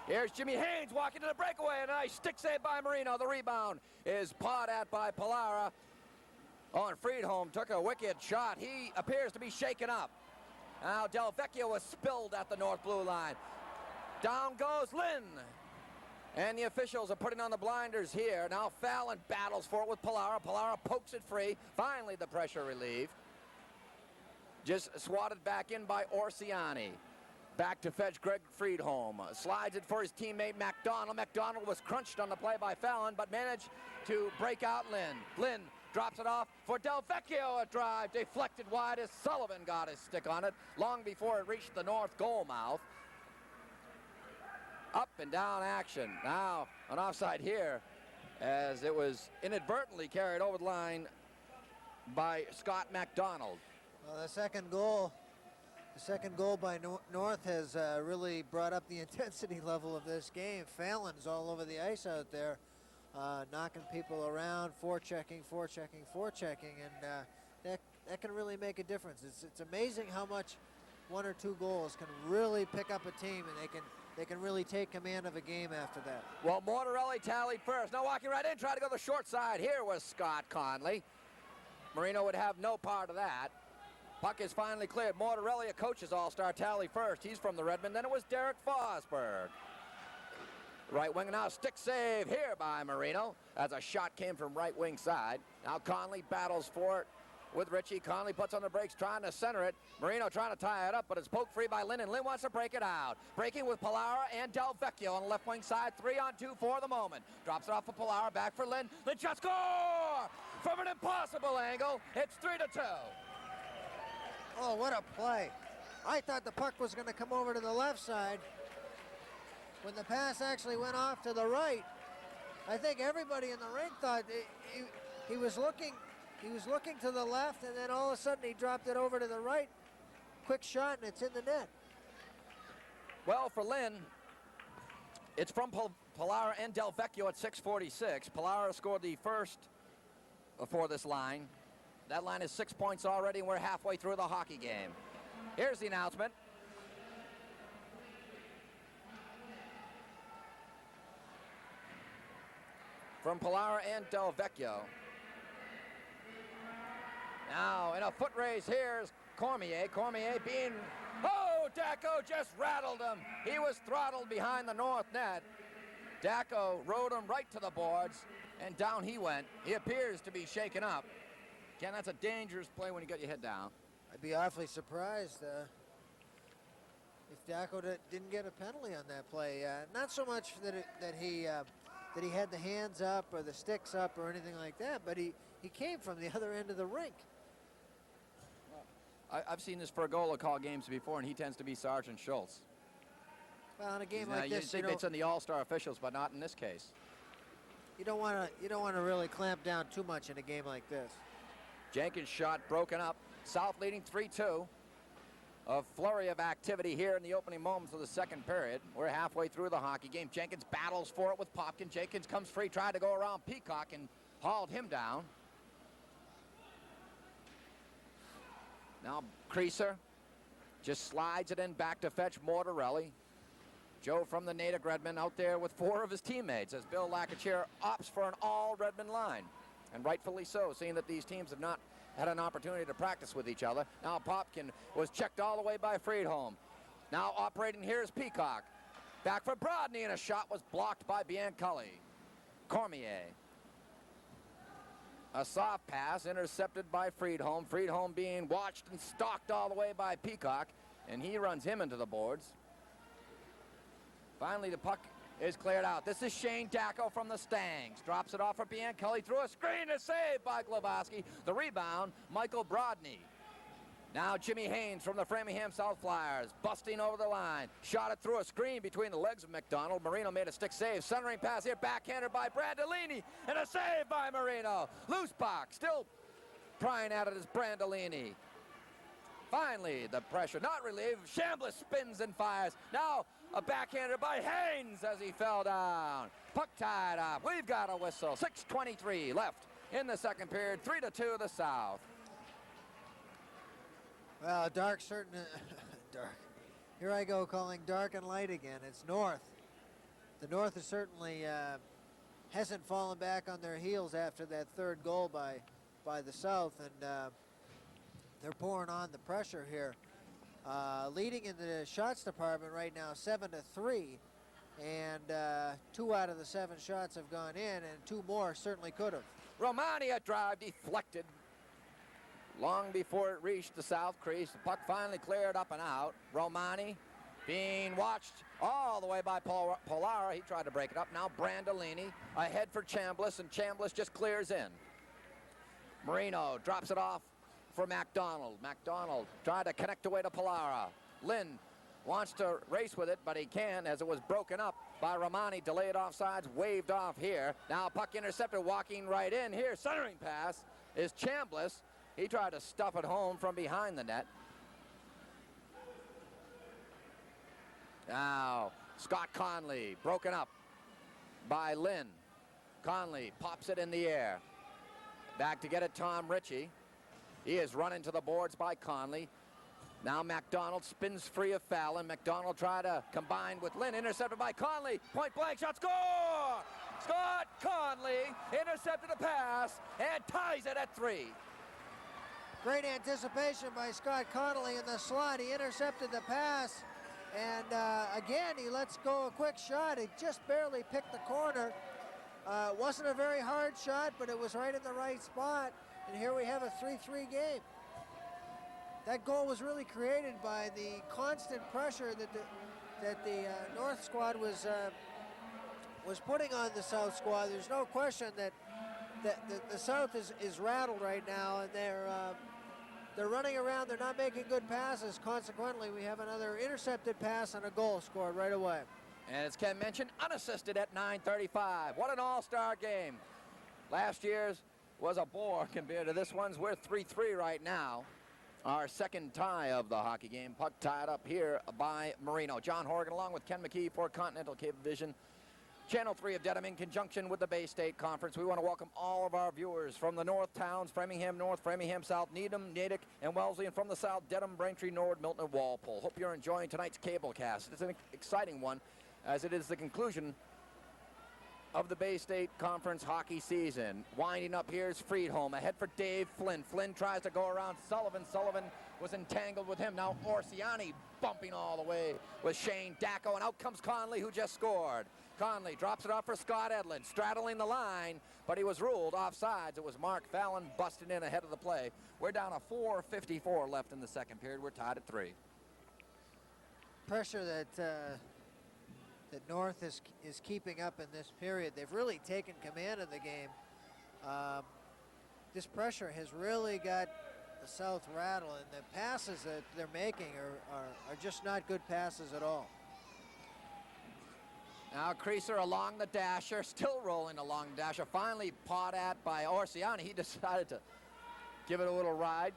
Here's Jimmy Haynes walking to the breakaway, and a nice stick save by Marino. The rebound is pawed at by Pallara. Oh, and Friedholm took a wicked shot. He appears to be shaken up. Now Del Vecchio was spilled at the north blue line. Down goes Lynn. And the officials are putting on the blinders here. Now Fallon battles for it with Pallara. Pallara pokes it free. Finally the pressure relieved. Just swatted back in by Orsiani. Back to fetch Greg Friedholm. Slides it for his teammate McDonald. McDonald was crunched on the play by Fallon, but managed to break out Lynn. Lynn drops it off for Del Vecchio. A drive deflected wide as Sullivan got his stick on it long before it reached the north goal mouth. Up and down action. Now an offside here as it was inadvertently carried over the line by Scott McDonald. Well, the second goal by North has really brought up the intensity level of this game. Fallon's all over the ice out there, knocking people around, forechecking, and that can really make a difference. It's amazing how much 1 or 2 goals can really pick up a team, and they can really take command of a game after that. Well, Mortarelli tallied first. Now walking right in, trying to go the short side. Here was Scott Conley. Marino would have no part of that. Puck is finally cleared. Mortarelli, a coach's all-star, tally first. He's from the Redmen. Then it was Derek Fosberg. Right wing now, stick save here by Marino as a shot came from right wing side. Now Conley battles for it with Ritchie. Conley puts on the brakes, trying to center it. Marino trying to tie it up, but it's poked free by Lynn, and Lynn wants to break it out. Breaking with Pallara and Del Vecchio on the left wing side. 3-on-2 for the moment. Drops it off for Pallara, back for Lynn. Lynn shot, score! From an impossible angle. It's 3-2. Oh, what a play. I thought the puck was going to come over to the left side. When the pass actually went off to the right, I think everybody in the rink thought he was looking to the left, and then all of a sudden he dropped it over to the right. Quick shot, and it's in the net. Well, for Lynn, it's from Pallara and Del Vecchio at 6:46. Pallara scored the first for this line. That line is 6 points already, and we're halfway through the hockey game. Here's the announcement. From Pallara and Del Vecchio. Now, in a foot race, here's Cormier. Cormier being... Oh, Dacko just rattled him. He was throttled behind the north net. Dacko rode him right to the boards, and down he went. He appears to be shaken up. Ken, that's a dangerous play when you get your head down. I'd be awfully surprised if Dacko didn't get a penalty on that play. Not so much that he had the hands up or the sticks up or anything like that, but he came from the other end of the rink. I've seen this Fergola call games before, and he tends to be Sergeant Schultz. Well, in a game like this, it's in the all-star officials, but not in this case. You don't want to really clamp down too much in a game like this. Jenkins' shot broken up. South leading 3-2. A flurry of activity here in the opening moments of the second period. We're halfway through the hockey game. Jenkins battles for it with Popkin. Jenkins comes free, tried to go around Peacock and hauled him down. Now Creaser just slides it in back to fetch Mortarelli. Joe from the Natick Redmen out there with 4 of his teammates as Bill Lacachere opts for an all Redmen line. And rightfully so, seeing that these teams have not had an opportunity to practice with each other. Now Popkin was checked all the way by Friedholm. Now operating here is Peacock. Back for Brodny, and a shot was blocked by Bianculli. Cormier. A soft pass intercepted by Friedholm. Friedholm being watched and stalked all the way by Peacock. and he runs him into the boards. Finally, the puck is cleared out. This is Shane Dacko from the Stangs. Drops it off for Bianculli through a screen. A save by Glowacki. The rebound, Michael Brodny. Now Jimmy Haynes from the Framingham South Flyers, busting over the line. Shot it through a screen between the legs of McDonald. Marino made a stick save. Centering pass here, backhanded by Brandolini. And a save by Marino. Loose puck, still prying at it is Brandolini. Finally, the pressure not relieved. Chambliss spins and fires. Now a backhander by Haynes as he fell down. Puck tied up. We've got a whistle. 6:23 left in the second period. 3-2 the South. Well, dark certain dark. Here I go calling dark and light again. It's North. The North is certainly hasn't fallen back on their heels after that third goal by the South, and they're pouring on the pressure here. Leading in the shots department right now, 7-3, and 2 out of the 7 shots have gone in, and 2 more certainly could have. Romani a drive deflected long before it reached the south crease. The puck finally cleared up and out. Romani being watched all the way by Polara. He tried to break it up. Now Brandolini ahead for Chambliss, and Chambliss just clears in. Marino drops it off for McDonald. McDonald tried to connect away to Polara. Lynn wants to race with it, but he can, as it was broken up by Romani. Delayed offsides, waved off here. Now puck intercepted, walking right in here. Centering pass is Chambliss. He tried to stuff it home from behind the net. Now Scott Conley, broken up by Lynn. Conley pops it in the air. Back to get it, Tom Ritchie. He is run into the boards by Conley. Now McDonald spins free of Fallon. McDonald tried to combine with Lynn. Intercepted by Conley. Point blank shot, score! Scott Conley intercepted a pass and ties it at 3. Great anticipation by Scott Connolly in the slot. He intercepted the pass, and again, he lets go a quick shot. He just barely picked the corner. It wasn't a very hard shot, but it was right in the right spot. And here we have a 3-3 game. That goal was really created by the constant pressure that the North squad was putting on the South squad. There's no question that the South is rattled right now, and they're running around. They're not making good passes. Consequently, we have another intercepted pass and a goal scored right away. And as Ken mentioned, unassisted at 9:35. What an all-star game. Last year's was a bore compared to this one's. We're 3-3 right now. Our second tie of the hockey game. Puck tied up here by Marino. John Horrigan along with Ken McKee for Continental Cable Vision. Channel 3 of Dedham in conjunction with the Bay State Conference. We want to welcome all of our viewers from the North towns, Framingham North, Framingham South, Needham, Natick, and Wellesley, and from the South, Dedham, Braintree, Norwood, Milton, and Walpole. Hope you're enjoying tonight's cable cast. It's an exciting one, as it is the conclusion of the Bay State Conference hockey season. Winding up here is Friedholm, ahead for Dave Flynn. Flynn tries to go around Sullivan. Sullivan was entangled with him. Now Orsiani bumping all the way with Shane Dacko, and out comes Conley, who just scored. Conley drops it off for Scott Edlund, straddling the line, but he was ruled offsides. It was Mark Fallon busting in ahead of the play. We're down to 4:54 left in the second period. We're tied at 3. Pressure that North is keeping up in this period. They've really taken command of the game. This pressure has really got the South rattled, and the passes that they're making are just not good passes at all. Now Creaser along the dasher, still rolling along the dasher, finally pawed at by Orsiani. He decided to give it a little ride.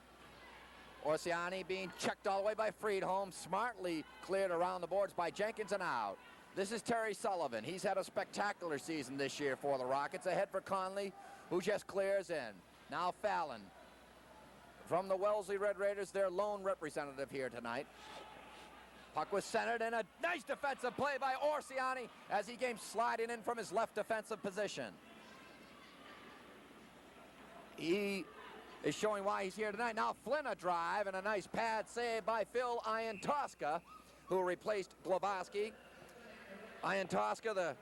Orsiani being checked all the way by Friedholm, smartly cleared around the boards by Jenkins and out. This is Terry Sullivan. He's had a spectacular season this year for the Rockets. Ahead for Conley, who just clears in. Now Fallon from the Wellesley Red Raiders, their lone representative here tonight. Puck was centered, and a nice defensive play by Orsiani as he came sliding in from his left defensive position. He is showing why he's here tonight. Now Flynn a drive and a nice pad save by Phil Iantoska, who replaced Glowacki. Iantoska, the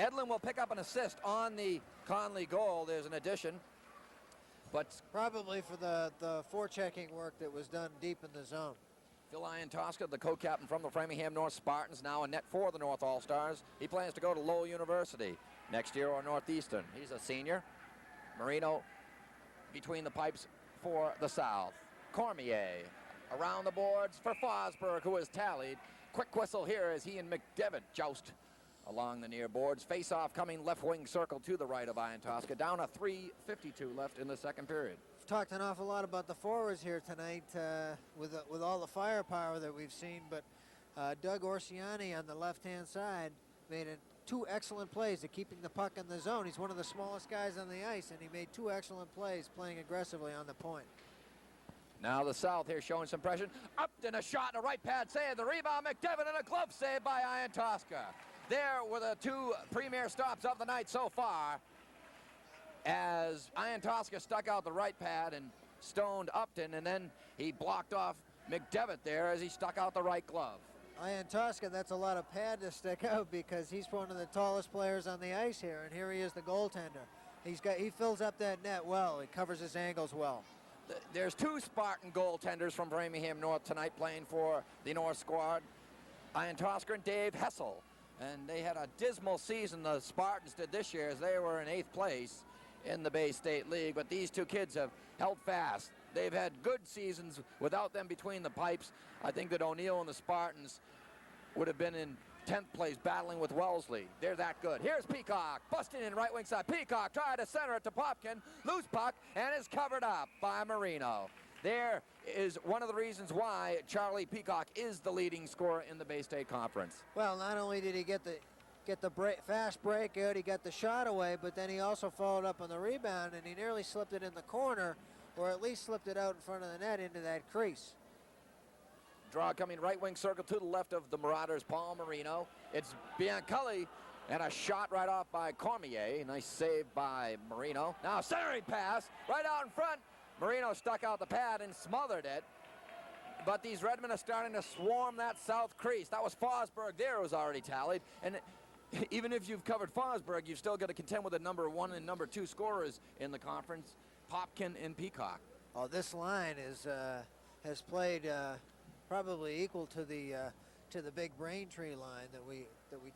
Edlin will pick up an assist on the Conley goal. There's an addition. But probably for the forechecking work that was done deep in the zone. Phil Iantosca, the co-captain from the Framingham North Spartans, now a net for the North All-Stars. He plans to go to Lowell University next year or Northeastern. He's a senior. Marino between the pipes for the South. Cormier around the boards for Fosberg, who has tallied. Quick whistle here as he and McDevitt joust along the near boards. Face-off coming left wing circle to the right of Iantosca. Down a 3:52 left in the second period. We've talked an awful lot about the forwards here tonight with all the firepower that we've seen, but Doug Orsiani on the left-hand side made two excellent plays at keeping the puck in the zone. He's one of the smallest guys on the ice, and he made two excellent plays playing aggressively on the point. Now the South here showing some pressure. Upton, a shot, and a right pad save. The rebound, McDevitt, and a glove save by Iantosca. There were the two premier stops of the night so far, as Iantosca stuck out the right pad and stoned Upton, and then he blocked off McDevitt there as he stuck out the right glove. Iantosca, that's a lot of pad to stick out because he's one of the tallest players on the ice here, and here he is, the goaltender. He fills up that net well. He covers his angles well. There's two Spartan goaltenders from Framingham North tonight playing for the North squad, Iantosca and Dave Hessel. And they had a dismal season, the Spartans did this year, as they were in 8th place in the Bay State League. But these two kids have held fast. They've had good seasons without them between the pipes. I think that O'Neill and the Spartans would have been in 10th place battling with Wellesley. They're that good. Here's Peacock, busting in right wing side. Peacock tried to center it to Popkin. Loose puck, and is covered up by Marino. There is one of the reasons why Charlie Peacock is the leading scorer in the Bay State Conference. Well, not only did he get the fast breakout, he got the shot away, but then he also followed up on the rebound, and he nearly slipped it in the corner, or at least slipped it out in front of the net into that crease. Draw coming right wing circle to the left of the Marauders, Paul Marino. It's Biancalli, and a shot right off by Cormier. Nice save by Marino. Now centering pass right out in front. Marino stuck out the pad and smothered it. But these Redmen are starting to swarm that south crease. That was Fosberg there, who was already tallied. And even if you've covered Fosberg, you've still got to contend with the number 1 and number 2 scorers in the conference, Popkin and Peacock. Oh, this line has played probably equal to the big Braintree line that we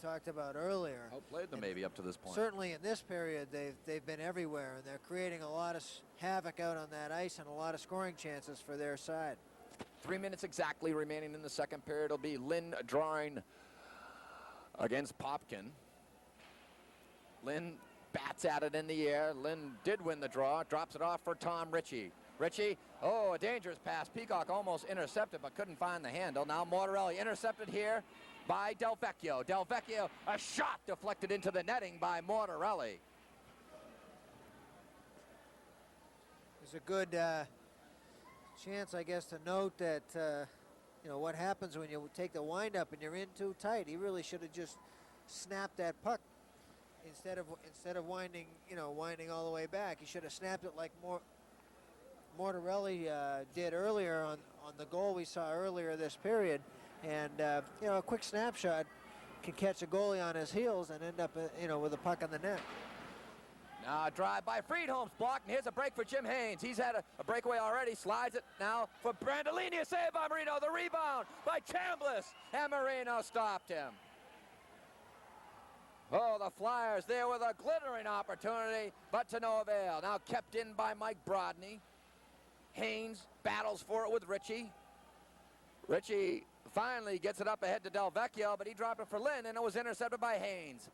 talked about earlier. Outplayed them maybe up to this point. Certainly in this period, they've been everywhere, and they're creating a lot of havoc out on that ice and a lot of scoring chances for their side. 3 minutes exactly remaining in the second period. It'll be Lynn drawing against Popkin. Lynn bats at it in the air. Lynn did win the draw. Drops it off for Tom Ritchie. Ritchie, oh, a dangerous pass. Peacock almost intercepted but couldn't find the handle. Now Mortarelli intercepted here by Del Vecchio. Del Vecchio, a shot deflected into the netting by Mortarelli. There's a good chance, I guess, to note that what happens when you take the windup and you're in too tight. He really should have just snapped that puck instead of winding all the way back. He should have snapped it like Mortarelli did earlier on the goal we saw earlier this period. And a quick snapshot can catch a goalie on his heels and end up with a puck on the net. Now a drive by Friedholm's blocked, and here's a break for Jim Haynes. He's had a breakaway already, slides it now for Brandolini, a save by Marino, the rebound by Chambliss, and Marino stopped him. Oh, the Flyers there with a glittering opportunity, but to no avail. Now kept in by Mike Brodney. Haynes battles for it with Ritchie. Ritchie finally gets it up ahead to Del Vecchio, but he dropped it for Lynn, and it was intercepted by Haynes.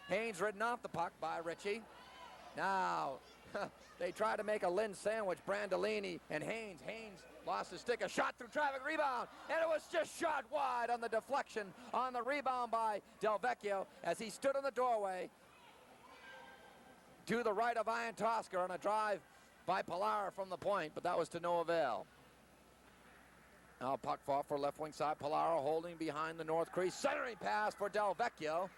Haynes ridden off the puck by Ritchie. Now, they tried to make a Lynn sandwich, Brandolini and Haynes. Haynes lost his stick, a shot through traffic, rebound, and it was just shot wide on the deflection on the rebound by Del Vecchio as he stood in the doorway to the right of Iantosca on a drive by Pilar from the point, but that was to no avail. Now puck fought for left wing side. Pilar holding behind the north crease. Centering pass for Del Vecchio.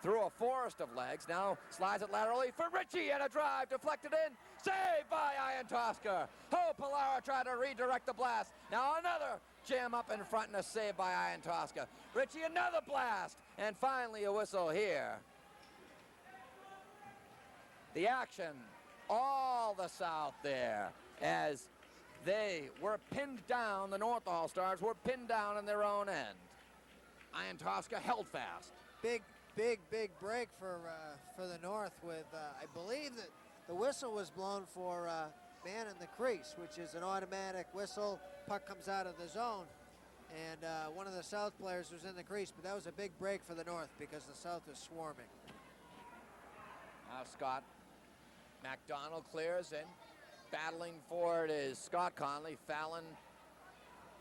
Through a forest of legs. Now slides it laterally for Ritchie, and a drive deflected in. Saved by Iantosca. Oh, Pilar tried to redirect the blast. Now another jam up in front and a save by Iantosca. Ritchie, another blast. And finally a whistle here the action, all the South there, as they were pinned down. The North All-Stars were pinned down in their own end. Ian Tosca held fast. Big break for the North with, I believe that the whistle was blown for man in the crease, which is an automatic whistle. Puck comes out of the zone, and one of the South players was in the crease, but that was a big break for the North because the South is swarming. Now Scott MacDonald clears in. Battling for it is Scott Conley. Fallon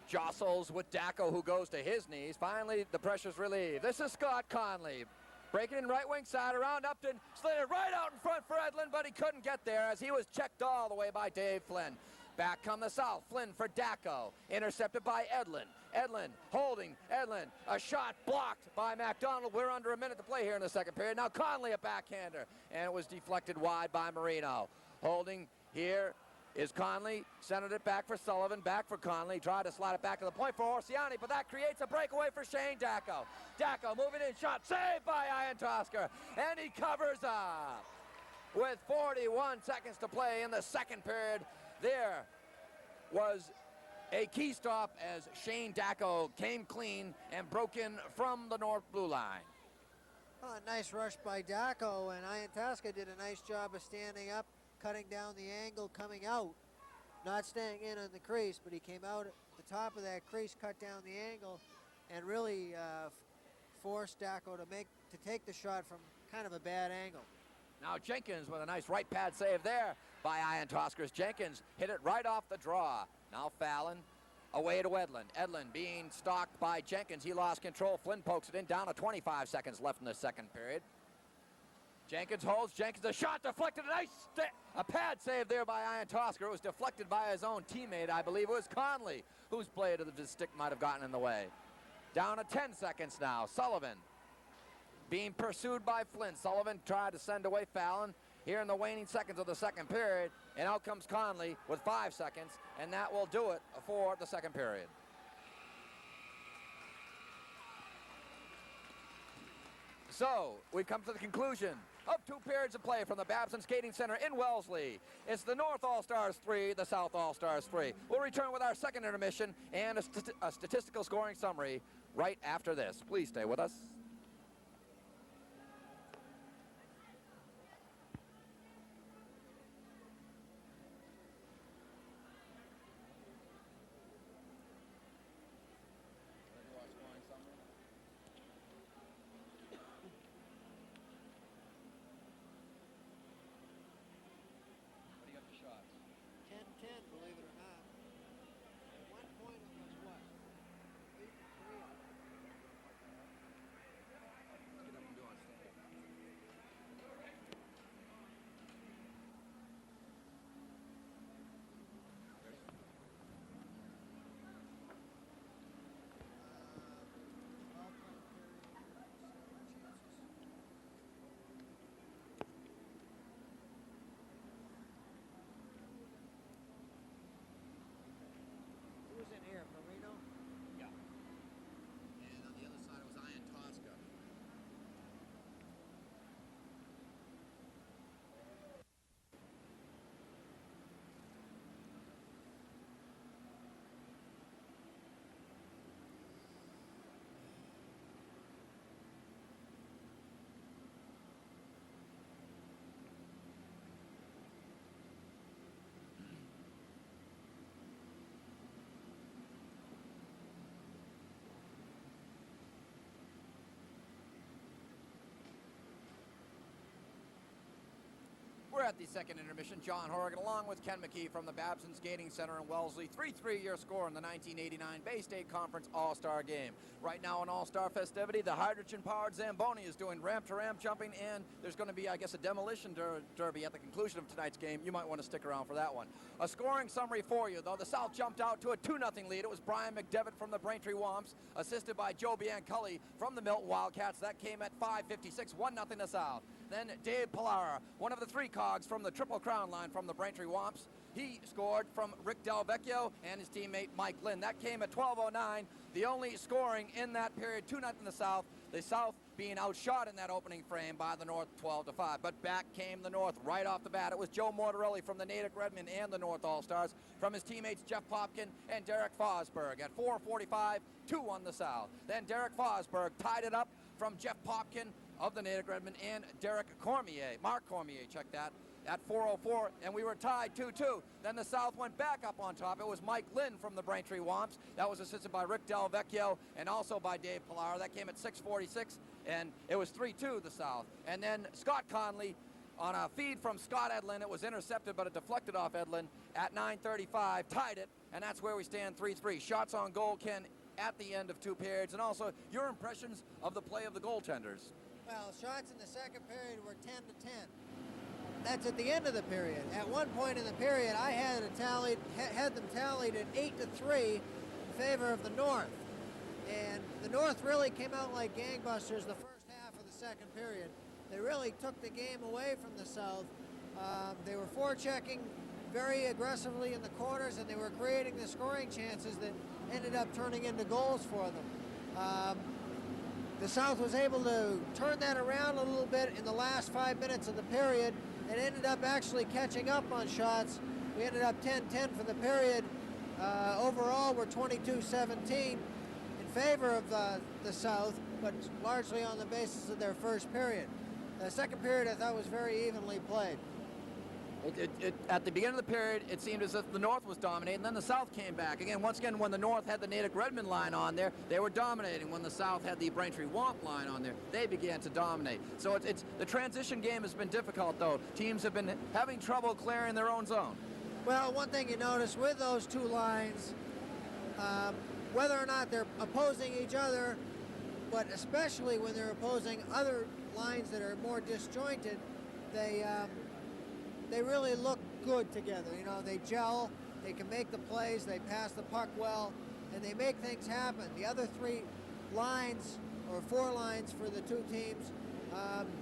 jostles with Dacko, who goes to his knees. Finally, the pressure's relieved. This is Scott Conley. Breaking in right wing side around Upton. Slid it right out in front for Edlin, but he couldn't get there as he was checked all the way by Dave Flynn. Back come the South. Flynn for Dacko. Intercepted by Edlin. Edlin holding. Edlin. A shot blocked by MacDonald. We're under a minute to play here in the second period. Now Conley a backhander. And it was deflected wide by Marino. Holding here is Conley. Centered it back for Sullivan. Back for Conley. Tried to slide it back to the point for Orsiani, but that creates a breakaway for Shane Dacko. Dacko moving in. Shot saved by Ian Tosker. And he covers up. With 41 seconds to play in the second period, there was a key stop as Shane Dacko came clean and broke in from the North blue line. Oh, a nice rush by Dacko, and Ian Tosca did a nice job of standing up, cutting down the angle, coming out, not staying in on the crease, but he came out at the top of that crease, cut down the angle, and really forced Dacko to take the shot from kind of a bad angle. Now Jenkins with a nice right pad save there by Ian Toskers. Jenkins hit it right off the draw. Now Fallon away to Edlin. Edlin being stalked by Jenkins. He lost control. Flynn pokes it in. Down to 25 seconds left in the second period. Jenkins holds. Jenkins, a shot deflected. A pad save there by Ian Tosker. It was deflected by his own teammate, I believe. It was Conley, whose blade of the stick might have gotten in the way. Down to 10 seconds now. Sullivan being pursued by Flynn. Sullivan tried to send away Fallon here in the waning seconds of the second period. And out comes Conley with 5 seconds. And that will do it for the second period. So we've come to the conclusion of 2 periods of play from the Babson Skating Center in Wellesley. It's the North All-Stars 3, the South All-Stars 3. We'll return with our second intermission and a statistical scoring summary right after this. Please stay with us. We're at the second intermission. John Horrigan along with Ken McKee from the Babson Skating Center in Wellesley. 3-3 your score in the 1989 Bay State Conference All-Star Game. Right now an All-Star festivity. The hydrogen-powered Zamboni is doing ramp-to-ramp jumping, and there's going to be, I guess, a demolition derby at the conclusion of tonight's game. You might want to stick around for that one. A scoring summary for you, though. The South jumped out to a 2-0 lead. It was Brian McDevitt from the Braintree Womps, assisted by Joe Bianculli from the Milton Wildcats. That came at 5:56, 1-0 the South. Then Dave Pilar, one of the three cogs from the Triple Crown line from the Braintree Womps. He scored from Rick Del Vecchio and his teammate Mike Lynn. That came at 12:09. The only scoring in that period, 2-0 the South. The South being outshot in that opening frame by the North 12-5. But back came the North right off the bat. It was Joe Mortarelli from the Natick Redmen and the North All-Stars from his teammates Jeff Popkin and Derek Fosberg. At 4:45, 2-1 the South. Then Derek Fosberg tied it up from Jeff Popkin of the Natick Redmen and Mark Cormier, check that, at 4:04, and we were tied 2-2. Then the South went back up on top. It was Mike Lynn from the Braintree Womps. That was assisted by Rick Del Vecchio and also by Dave Pilar. That came at 6:46, and it was 3-2 the South. And then Scott Conley on a feed from Scott Edlin. It was intercepted, but it deflected off Edlin at 9:35, tied it, and that's where we stand 3-3. Shots on goal, Ken, at the end of two periods, and also your impressions of the play of the goaltenders. Well, shots in the second period were 10-10. That's at the end of the period. At one point in the period, I had them tallied at 8-3 in favor of the North. And the North really came out like gangbusters the first half of the second period. They really took the game away from the South. They were forechecking very aggressively in the corners, and they were creating the scoring chances that ended up turning into goals for them. The South was able to turn that around a little bit in the last 5 minutes of the period and ended up actually catching up on shots. We ended up 10-10 for the period. Overall, we're 22-17 in favor of the South, but largely on the basis of their first period. The second period, I thought, was very evenly played. At the beginning of the period, it seemed as if the North was dominating, and then the South came back. Once again, when the North had the Natick Redmen line on there, they were dominating. When the South had the Braintree Womp line on there, they began to dominate. So it's the transition game has been difficult, though. Teams have been having trouble clearing their own zone. Well, one thing you notice with those two lines, whether or not they're opposing each other, but especially when they're opposing other lines that are more disjointed, they really look good together. You know, they gel, they can make the plays, they pass the puck well, and they make things happen. The other three lines, or four lines for the two teams,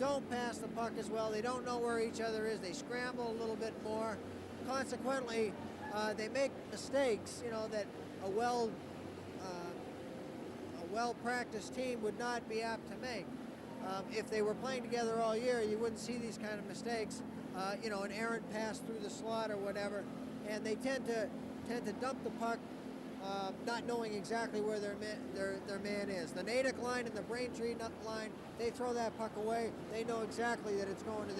don't pass the puck as well. They don't know where each other is. They scramble a little bit more. Consequently, they make mistakes, you know, that a well-practiced team would not be apt to make. If they were playing together all year, you wouldn't see these kind of mistakes. You know, an errant pass through the slot or whatever, and they tend to dump the puck, not knowing exactly where their man is. The Natick line and the Braintree line, they throw that puck away. They know exactly that it's going to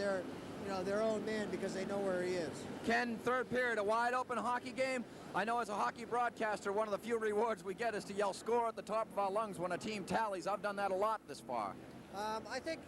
their own man because they know where he is. Ken, third period, a wide open hockey game. I know as a hockey broadcaster, one of the few rewards we get is to yell score at the top of our lungs when a team tallies. I've done that a lot this far. I think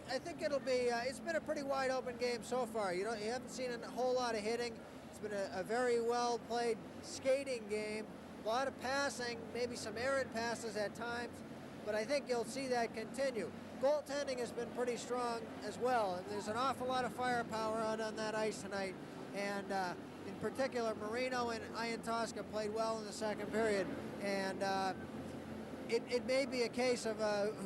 it'll be. It's been a pretty wide open game so far. You haven't seen a whole lot of hitting. It's been a very well played skating game. A lot of passing, maybe some errant passes at times, but I think you'll see that continue. Goaltending has been pretty strong as well. And there's an awful lot of firepower out on that ice tonight, and in particular, Marino and Ian Tosca played well in the second period, and. It may be a case of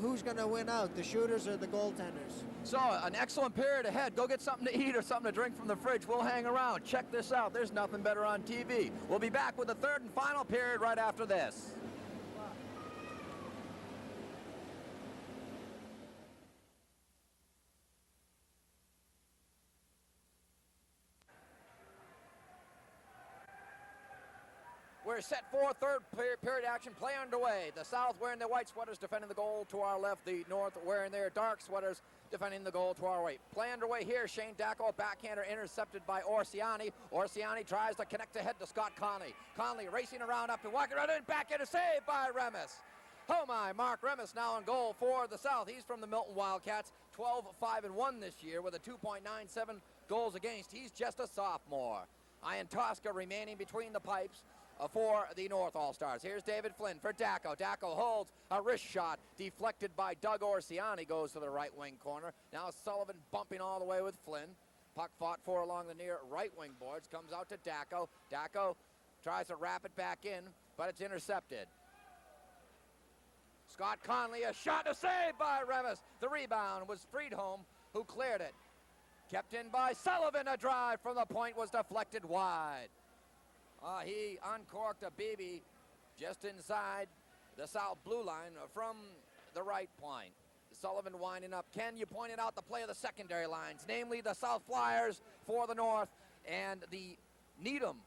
who's going to win out, the shooters or the goaltenders. So, an excellent period ahead. Go get something to eat or something to drink from the fridge. We'll hang around. Check this out. There's nothing better on TV. We'll be back with the third and final period right after this. We're set for third period action. Play underway. The South wearing their white sweaters defending the goal to our left. The North wearing their dark sweaters defending the goal to our right. Play underway here. Shane Dacko, a backhander intercepted by Orsiani. Orsiani tries to connect ahead to Scott Conley. Conley racing around up and walking around and back in a save by Remis. Oh my, Mark Remis now in goal for the South. He's from the Milton Wildcats, 12-5-1 this year with a 2.97 goals against. He's just a sophomore. Ian Tosca remaining between the pipes for the North All-Stars. Here's David Flynn for Dacko. Dacko holds a wrist shot deflected by Doug Orsiani, goes to the right wing corner. Now Sullivan bumping all the way with Flynn. Puck fought for along the near right wing boards, comes out to Dacko. Dacko tries to wrap it back in, but it's intercepted. Scott Conley, a shot, a save by Remis. The rebound was Friedholm who cleared it. Kept in by Sullivan. A drive from the point was deflected wide. He uncorked a BB just inside the south blue line from the right point. Sullivan winding up. Ken, you pointed out the play of the secondary lines, namely the South Flyers for the North and the Needham.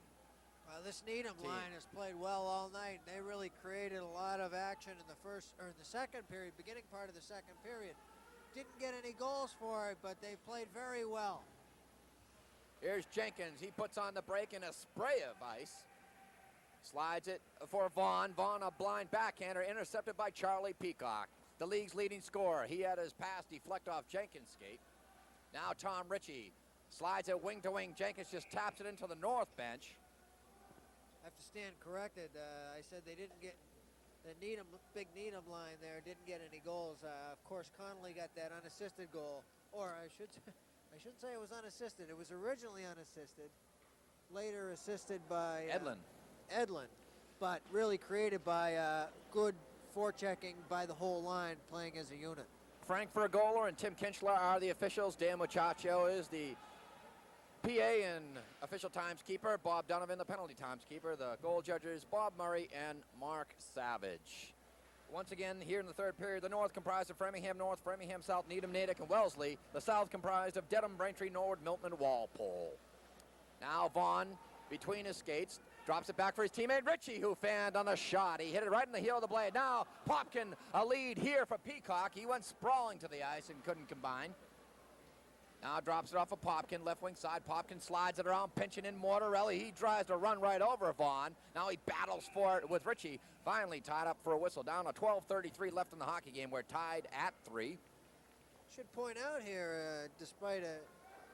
Well, this Needham line has played well all night. They really created a lot of action in the second period, beginning part of the second period. Didn't get any goals for it, but they played very well. Here's Jenkins. He puts on the brake in a spray of ice. Slides it for Vaughn. Vaughn, a blind backhander, intercepted by Charlie Peacock, the league's leading scorer. He had his pass deflect off Jenkins' skate. Now Tom Ritchie slides it wing to wing. Jenkins just taps it into the north bench. I have to stand corrected. I said they didn't get the big Needham line there, didn't get any goals. Of course, Connolly got that unassisted goal. Or I shouldn't say it was unassisted. It was originally unassisted, later assisted by Edlin, but really created by good forechecking by the whole line playing as a unit. Frank Vergoler and Tim Kinchler are the officials. Dan Muchacho is the PA and official timeskeeper. Bob Donovan, the penalty timeskeeper. The goal judges, Bob Murray and Mark Savage. Once again, here in the third period, the North comprised of Framingham North, Framingham South, Needham, Natick, and Wellesley. The South comprised of Dedham, Braintree, Norwood, Milton, and Walpole. Now Vaughn, between his skates, drops it back for his teammate Ritchie, who fanned on the shot. He hit it right in the heel of the blade. Now Popkin, a lead here for Peacock. He went sprawling to the ice and couldn't combine. Now drops it off of Popkin, left wing side. Popkin slides it around, pinching in Mortarelli. He tries to run right over Vaughn. Now he battles for it with Ritchie. Finally tied up for a whistle. Down to 12:33 left in the hockey game. We're tied at 3. Should point out here, despite a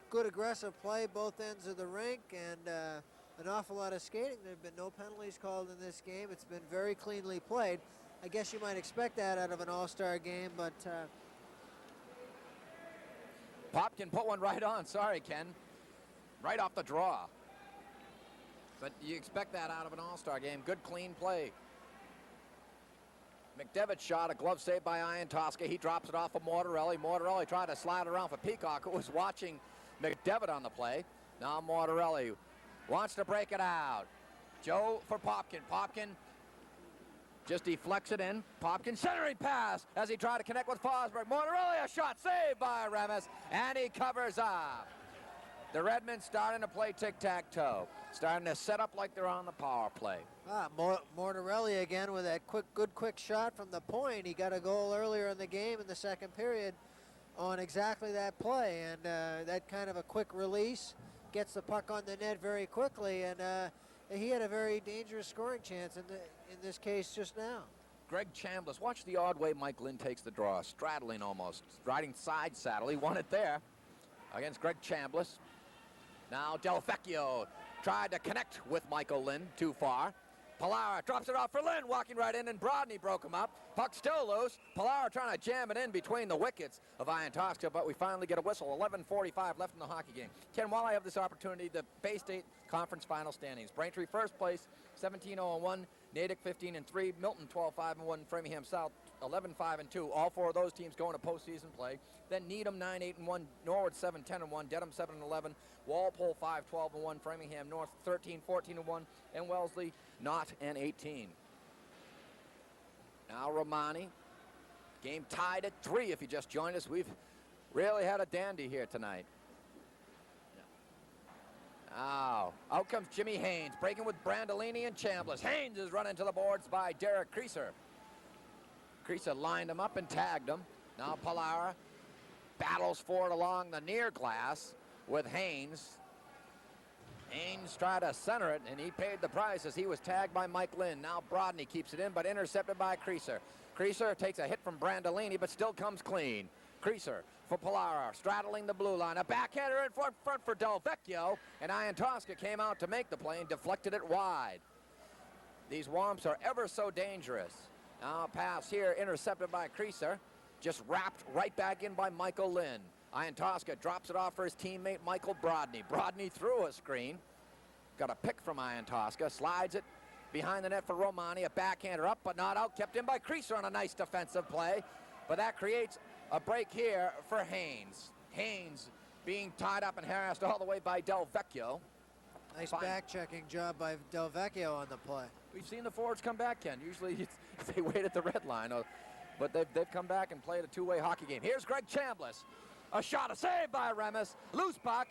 good aggressive play both ends of the rink and an awful lot of skating, there have been no penalties called in this game. It's been very cleanly played. I guess you might expect that out of an all-star game, but Popkin put one right on. Sorry, Ken. Right off the draw. But you expect that out of an all-star game. Good, clean play. McDevitt shot, a glove save by Ian Tosca. He drops it off of Mortarelli. Mortarelli tried to slide it around for Peacock, who was watching McDevitt on the play. Now Mortarelli wants to break it out. Joe for Popkin. Popkin just deflects it in. Popkin centering pass as he tried to connect with Fosberg. Mortarelli, a shot saved by Remis, and he covers up. The Redmen starting to play tic-tac-toe, starting to set up like they're on the power play. Mortarelli again with that good quick shot from the point. He got a goal earlier in the game in the second period on exactly that play, and that kind of a quick release gets the puck on the net very quickly, and he had a very dangerous scoring chance in this case just now. Greg Chambliss, watch the odd way Mike Lynn takes the draw, straddling almost, riding side saddle. He won it there against Greg Chambliss. Now Del Vecchio tried to connect with Michael Lynn, too far. Pilara drops it off for Lynn, walking right in, and Brodney broke him up. Puck still loose. Pilara trying to jam it in between the wickets of Ian Tosca, but we finally get a whistle. 11:45 left in the hockey game. Ken, while I have this opportunity, the Bay State Conference final standings. Braintree first place, 17-0-1. Natick 15-3. Milton 12-5-1. Framingham South 11-5-2. All four of those teams going to postseason play. Then Needham 9-8-1. Norwood 7-10-1. Dedham 7-11. Walpole 5-12-1. Framingham North 13-14-1. And Wellesley not an 18. Now Romani. Game tied at 3 if you just joined us. We've really had a dandy here tonight. Now, out comes Jimmy Haynes, breaking with Brandolini and Chambliss. Haynes is run into the boards by Derek Creaser. Creaser lined him up and tagged him. Now Pilara battles for it along the near glass with Haynes. Haynes tried to center it, and he paid the price as he was tagged by Mike Lynn. Now Brodney keeps it in, but intercepted by Creaser. Creaser takes a hit from Brandolini, but still comes clean. Creaser for Pilara, straddling the blue line. A backhander in front for Del Vecchio, and Ian Tosca came out to make the play and deflected it wide. These Womps are ever so dangerous. Now a pass here, intercepted by Creaser, just wrapped right back in by Michael Lynn. Ian Tosca drops it off for his teammate Michael Brodney. Brodney threw a screen, got a pick from Ian Tosca, slides it behind the net for Romani. A backhander up but not out, kept in by Creaser on a nice defensive play, but that creates a break here for Haynes. Haynes being tied up and harassed all the way by Del Vecchio. Nice back-checking job by Del Vecchio on the play. We've seen the forwards come back, Ken. Usually they wait at the red line, but they've come back and played a two-way hockey game. Here's Greg Chambliss. A shot, a save by Remis. Loose puck,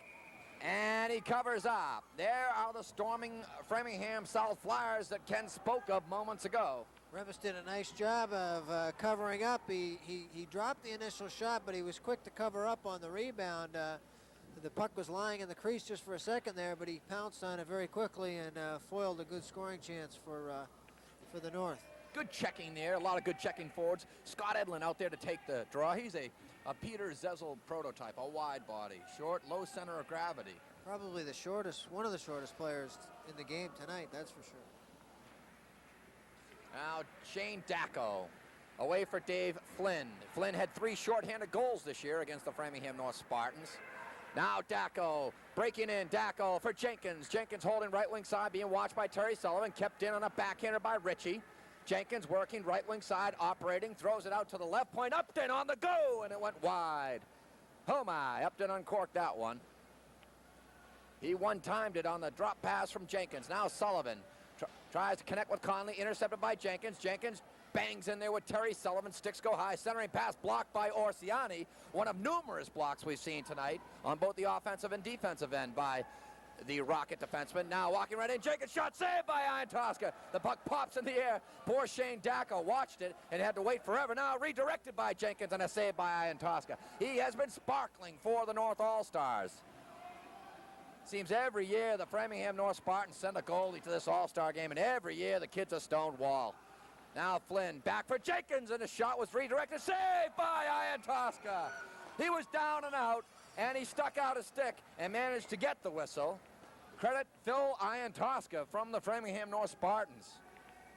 and he covers up. There are the storming Framingham South Flyers that Ken spoke of moments ago. Remis did a nice job of covering up. He dropped the initial shot, but he was quick to cover up on the rebound. The puck was lying in the crease just for a second there, but he pounced on it very quickly and foiled a good scoring chance for the North. Good checking there, a lot of good checking forwards. Scott Edlin out there to take the draw. He's a Peter Zezel prototype, a wide body, short, low center of gravity. Probably the shortest, one of the shortest players in the game tonight, that's for sure. Now Shane Dacko away for Dave Flynn. Flynn had 3 shorthanded goals this year against the Framingham North Spartans. Now Dacko breaking in. Dacko for Jenkins. Jenkins holding right wing side, being watched by Terry Sullivan. Kept in on a backhander by Ritchie. Jenkins working right wing side, operating, throws it out to the left point. Upton on the go, and it went wide. Oh my, Upton uncorked that one. He one-timed it on the drop pass from Jenkins. Now Sullivan tries to connect with Conley, intercepted by Jenkins. Jenkins bangs in there with Terry Sullivan. Sticks go high. Centering pass blocked by Orsiani. One of numerous blocks we've seen tonight on both the offensive and defensive end by the Rocket defenseman. Now walking right in. Jenkins shot saved by Ian Tosca. The puck pops in the air. Poor Shane Dacko watched it and had to wait forever. Now redirected by Jenkins and a save by Ian Tosca. He has been sparkling for the North All-Stars. Seems every year the Framingham North Spartans send a goalie to this All-Star game, and every year the kid's a stone wall. Now Flynn back for Jenkins, and the shot was redirected. Saved by Ian Tosca. He was down and out, and he stuck out a stick and managed to get the whistle. Credit Phil Ian Tosca from the Framingham North Spartans.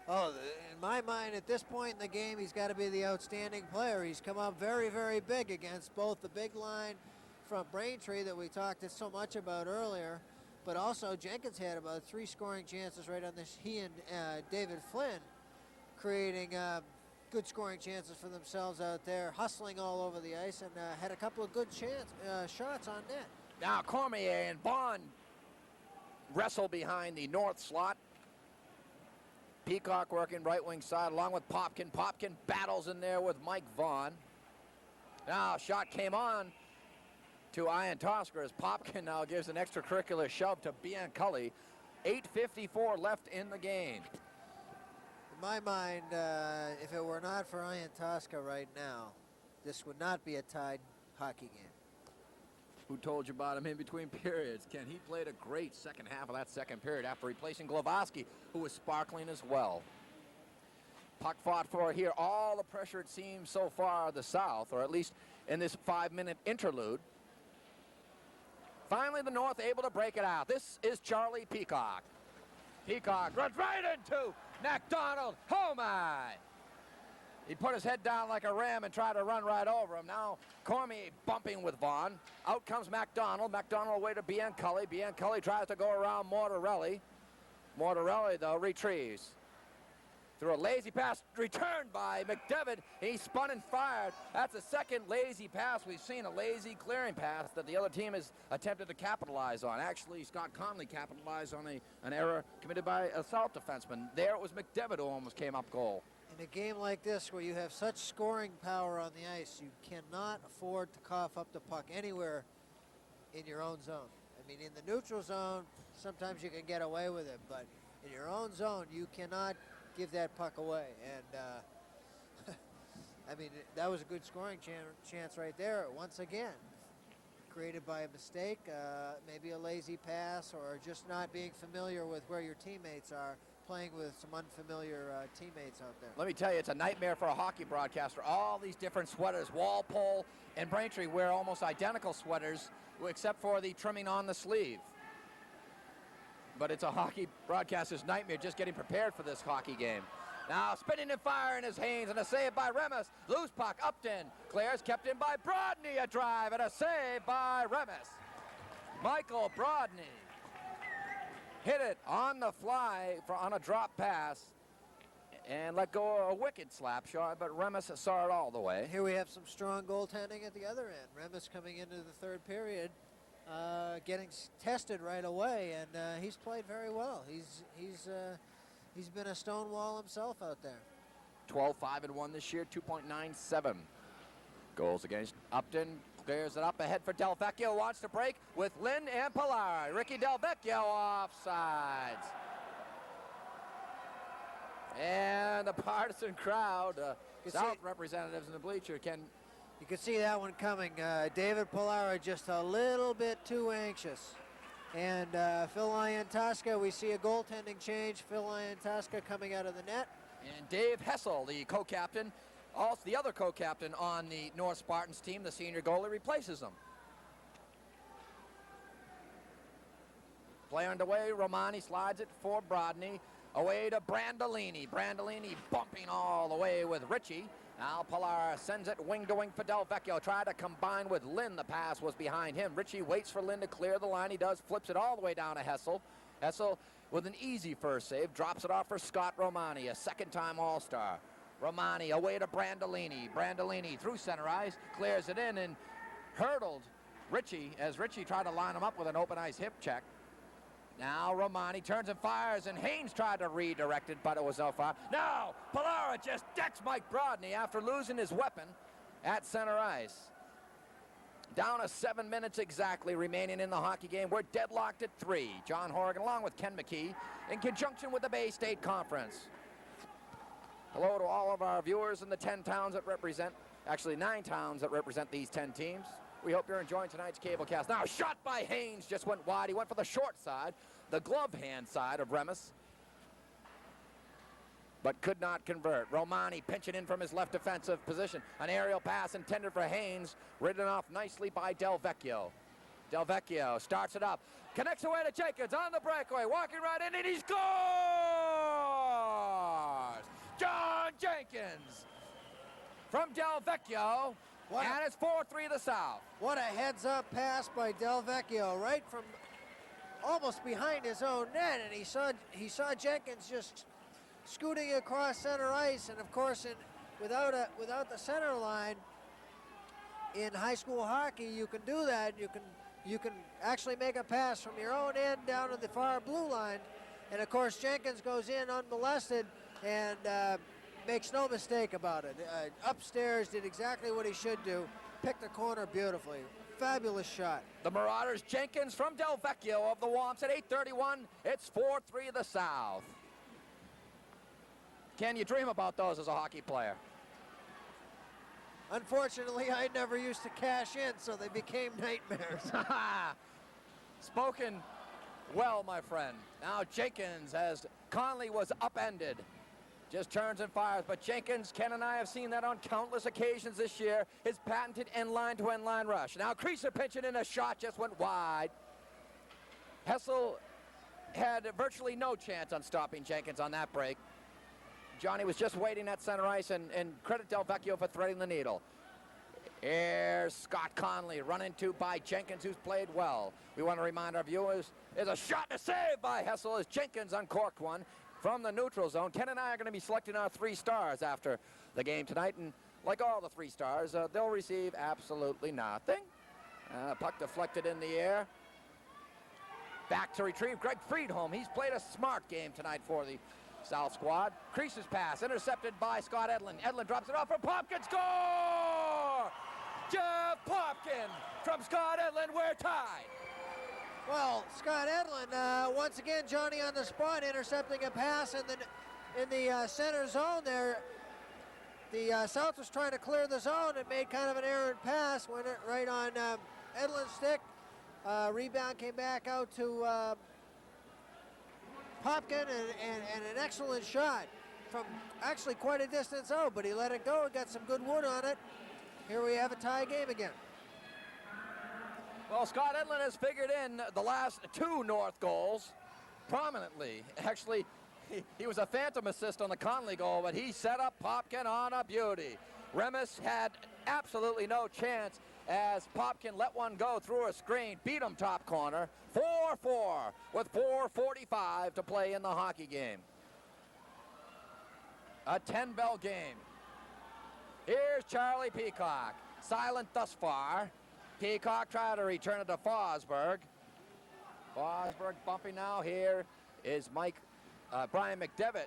Oh, in my mind, at this point in the game, he's got to be the outstanding player. He's come up very, very big against both the big line from Braintree that we talked so much about earlier, but also Jenkins had about 3 scoring chances right on this. He and David Flynn creating good scoring chances for themselves out there, hustling all over the ice, and had a couple of good shots on net. Now Cormier and Bond wrestle behind the north slot. Peacock working right wing side along with Popkin. Popkin battles in there with Mike Vaughn. Now shot came on to Ian Tosca as Popkin now gives an extracurricular shove to Bianculli. 8:54 left in the game. In my mind, if it were not for Ian Tosca right now, this would not be a tied hockey game. Who told you about him in between periods? Ken, he played a great second half of that second period after replacing Glavoski, who was sparkling as well. Puck fought for here. All the pressure, it seems, so far the South, or at least in this 5-minute interlude. Finally, the North able to break it out. This is Charlie Peacock. Peacock runs right into MacDonald. Oh, my. He put his head down like a ram and tried to run right over him. Now Cormier bumping with Vaughn. Out comes MacDonald. MacDonald away to Bianculli. Bianculli tries to go around Mortarelli. Mortarelli, though, retrieves. Through a lazy pass returned by McDevitt. He spun and fired. That's the second lazy pass we've seen, a lazy clearing pass that the other team has attempted to capitalize on. Actually, Scott Conley capitalized on an error committed by a South defenseman. There it was McDevitt who almost came up goal. In a game like this where you have such scoring power on the ice, you cannot afford to cough up the puck anywhere in your own zone. I mean, in the neutral zone, sometimes you can get away with it, but in your own zone, you cannot give that puck away. And I mean, that was a good scoring chance right there. Once again, created by a mistake, maybe a lazy pass, or just not being familiar with where your teammates are, playing with some unfamiliar teammates out there. Let me tell you, it's a nightmare for a hockey broadcaster. All these different sweaters. Walpole and Braintree wear almost identical sweaters, except for the trimming on the sleeve. But it's a hockey broadcaster's nightmare just getting prepared for this hockey game. Now spinning and firing is Haynes, and a save by Remis. Loose puck, Upton. Clears, kept in by Brodney. A drive and a save by Remis. Michael Brodney hit it on the fly on a drop pass and let go of a wicked slap shot, but Remus saw it all the way. Here we have some strong goaltending at the other end. Remus coming into the third period, getting tested right away, and he's played very well. He's been a stone wall himself out there. 12-5-1 this year, 2.97 goals against. Upton clears it up ahead for Del Vecchio, wants to break with Lynn and Polari. Ricky Del Vecchio offsides. And the partisan crowd, South representatives in the bleacher, you can see that one coming. David Polari just a little bit too anxious. And Phil Iantasca, we see a goaltending change. Phil Iantasca coming out of the net. And Dave Hessel, the co-captain, also the other co-captain on the North Spartans team, the senior goalie, replaces him. Play underway. Romani slides it for Brodny. Away to Brandolini. Brandolini bumping all the way with Ritchie. Now Polari sends it wing to wing for Del Vecchio. Tried to combine with Lynn. The pass was behind him. Ritchie waits for Lynn to clear the line. He does. Flips it all the way down to Hessel. Hessel with an easy first save. Drops it off for Scott Romani, a second-time All-Star. Romani away to Brandolini. Brandolini through center ice. Clears it in and hurdled Ritchie as Ritchie tried to line him up with an open ice hip check. Now Romani turns and fires, and Haynes tried to redirect it, but it was no fire. Now Polari just decks Mike Brodny after losing his weapon at center ice. Down to 7 minutes exactly remaining in the hockey game. We're deadlocked at 3. John Horrigan along with Ken McKee in conjunction with the Bay State Conference. Hello to all of our viewers in the 10 towns that represent, actually 9 towns that represent these 10 teams. We hope you're enjoying tonight's cablecast. Now, a shot by Haynes just went wide. He went for the short side, the glove hand side of Remus, but could not convert. Romani pinching in from his left defensive position. An aerial pass intended for Haynes, ridden off nicely by Del Vecchio. Del Vecchio starts it up, connects away to Jenkins on the breakaway, walking right in, and he scores! John Jenkins from Del Vecchio. And it's 4-3 the South. What a heads-up pass by Del Vecchio, right from almost behind his own net, and he saw Jenkins just scooting across center ice, and of course, without the center line in high school hockey, you can do that. You can actually make a pass from your own end down to the far blue line, and of course Jenkins goes in unmolested and makes no mistake about it. Upstairs, did exactly what he should do. Picked the corner beautifully. Fabulous shot. The Marauders, Jenkins from Del Vecchio of the Wamps at 8:31. It's 4-3 the South. Can you dream about those as a hockey player? Unfortunately, I never used to cash in, so they became nightmares. Spoken well, my friend. Now Jenkins, as Conley was upended, just turns and fires, but Jenkins, Ken and I have seen that on countless occasions this year, his patented end-line to end-line rush. Now Creaser pinching in, a shot just went wide. Hessel had virtually no chance on stopping Jenkins on that break. Johnny was just waiting at center ice, and credit Del Vecchio for threading the needle. Here's Scott Conley run into by Jenkins, who's played well. We want to remind our viewers, there's a shot to save by Hessel as Jenkins uncorked one from the neutral zone. Ken and I are going to be selecting our 3 stars after the game tonight, and like all the 3 stars, they'll receive absolutely nothing. Puck deflected in the air. Back to retrieve Greg Friedholm. He's played a smart game tonight for the South squad. Creases pass, intercepted by Scott Edlin. Edlin drops it off for Popkin. Score! Jeff Popkin from Scott Edlin. We're tied. Well, Scott Edlin, once again, Johnny on the spot, intercepting a pass in the center zone there. The South was trying to clear the zone and made kind of an errant pass, went it right on Edlin's stick. Rebound came back out to Popkin, and an excellent shot from actually quite a distance out, but he let it go and got some good wood on it. Here we have a tie game again. Well, Scott Edlin has figured in the last 2 North goals prominently. Actually, he was a phantom assist on the Conley goal, but he set up Popkin on a beauty. Remus had absolutely no chance as Popkin let one go through a screen, beat him top corner, 4-4 with 4:45 to play in the hockey game. A 10-bell game. Here's Charlie Peacock. Silent thus far. Peacock trying to return it to Fosberg. Fosberg bumping now. Here is Brian McDevitt.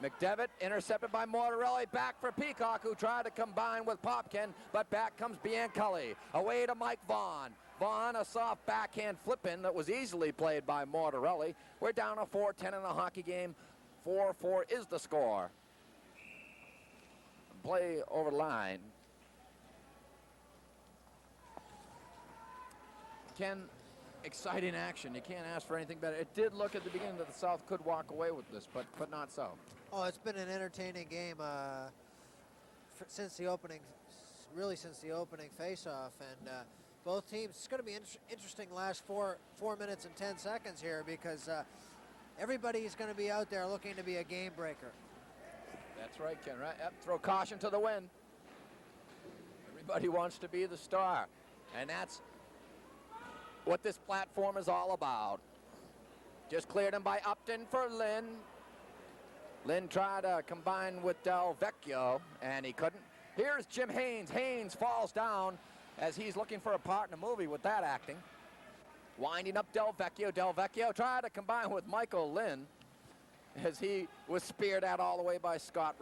McDevitt intercepted by Mortarelli. Back for Peacock, who tried to combine with Popkin, but back comes Biancalli. Away to Mike Vaughn. Vaughn, a soft backhand flip-in that was easily played by Mortarelli. We're down to 4-10 in a hockey game. 4-4 is the score. Play over the line. Ken, exciting action. You can't ask for anything better. It did look at the beginning that the South could walk away with this, but not so. Oh, it's been an entertaining game since the opening face-off, and both teams. It's going to be interesting last four minutes and 10 seconds here, because everybody is going to be out there looking to be a game breaker. That's right, Ken. Right? Yep, throw caution to the wind. Everybody wants to be the star, and that's what this platform is all about. Just cleared him by Upton for Lynn. Lynn tried to combine with Del Vecchio, and he couldn't. Here's Jim Haynes. Haynes falls down as he's looking for a part in a movie with that acting. Winding up Del Vecchio. Del Vecchio tried to combine with Michael Lynn as he was speared at all the way by Scott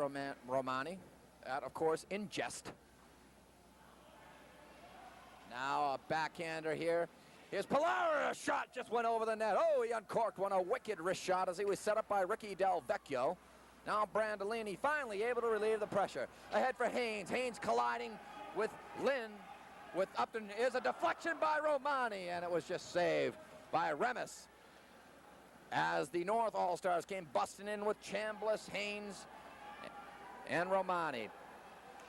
Romani. That, of course, in jest. Now a backhander here. Here's Pilar. A shot just went over the net. Oh, he uncorked one. A wicked wrist shot as he was set up by Ricky Del Vecchio. Now Brandolini finally able to relieve the pressure. Ahead for Haynes. Haynes colliding with Lynn. With Upton is a deflection by Romani, and it was just saved by Remis. As the North All-Stars came busting in with Chambliss, Haynes, and Romani.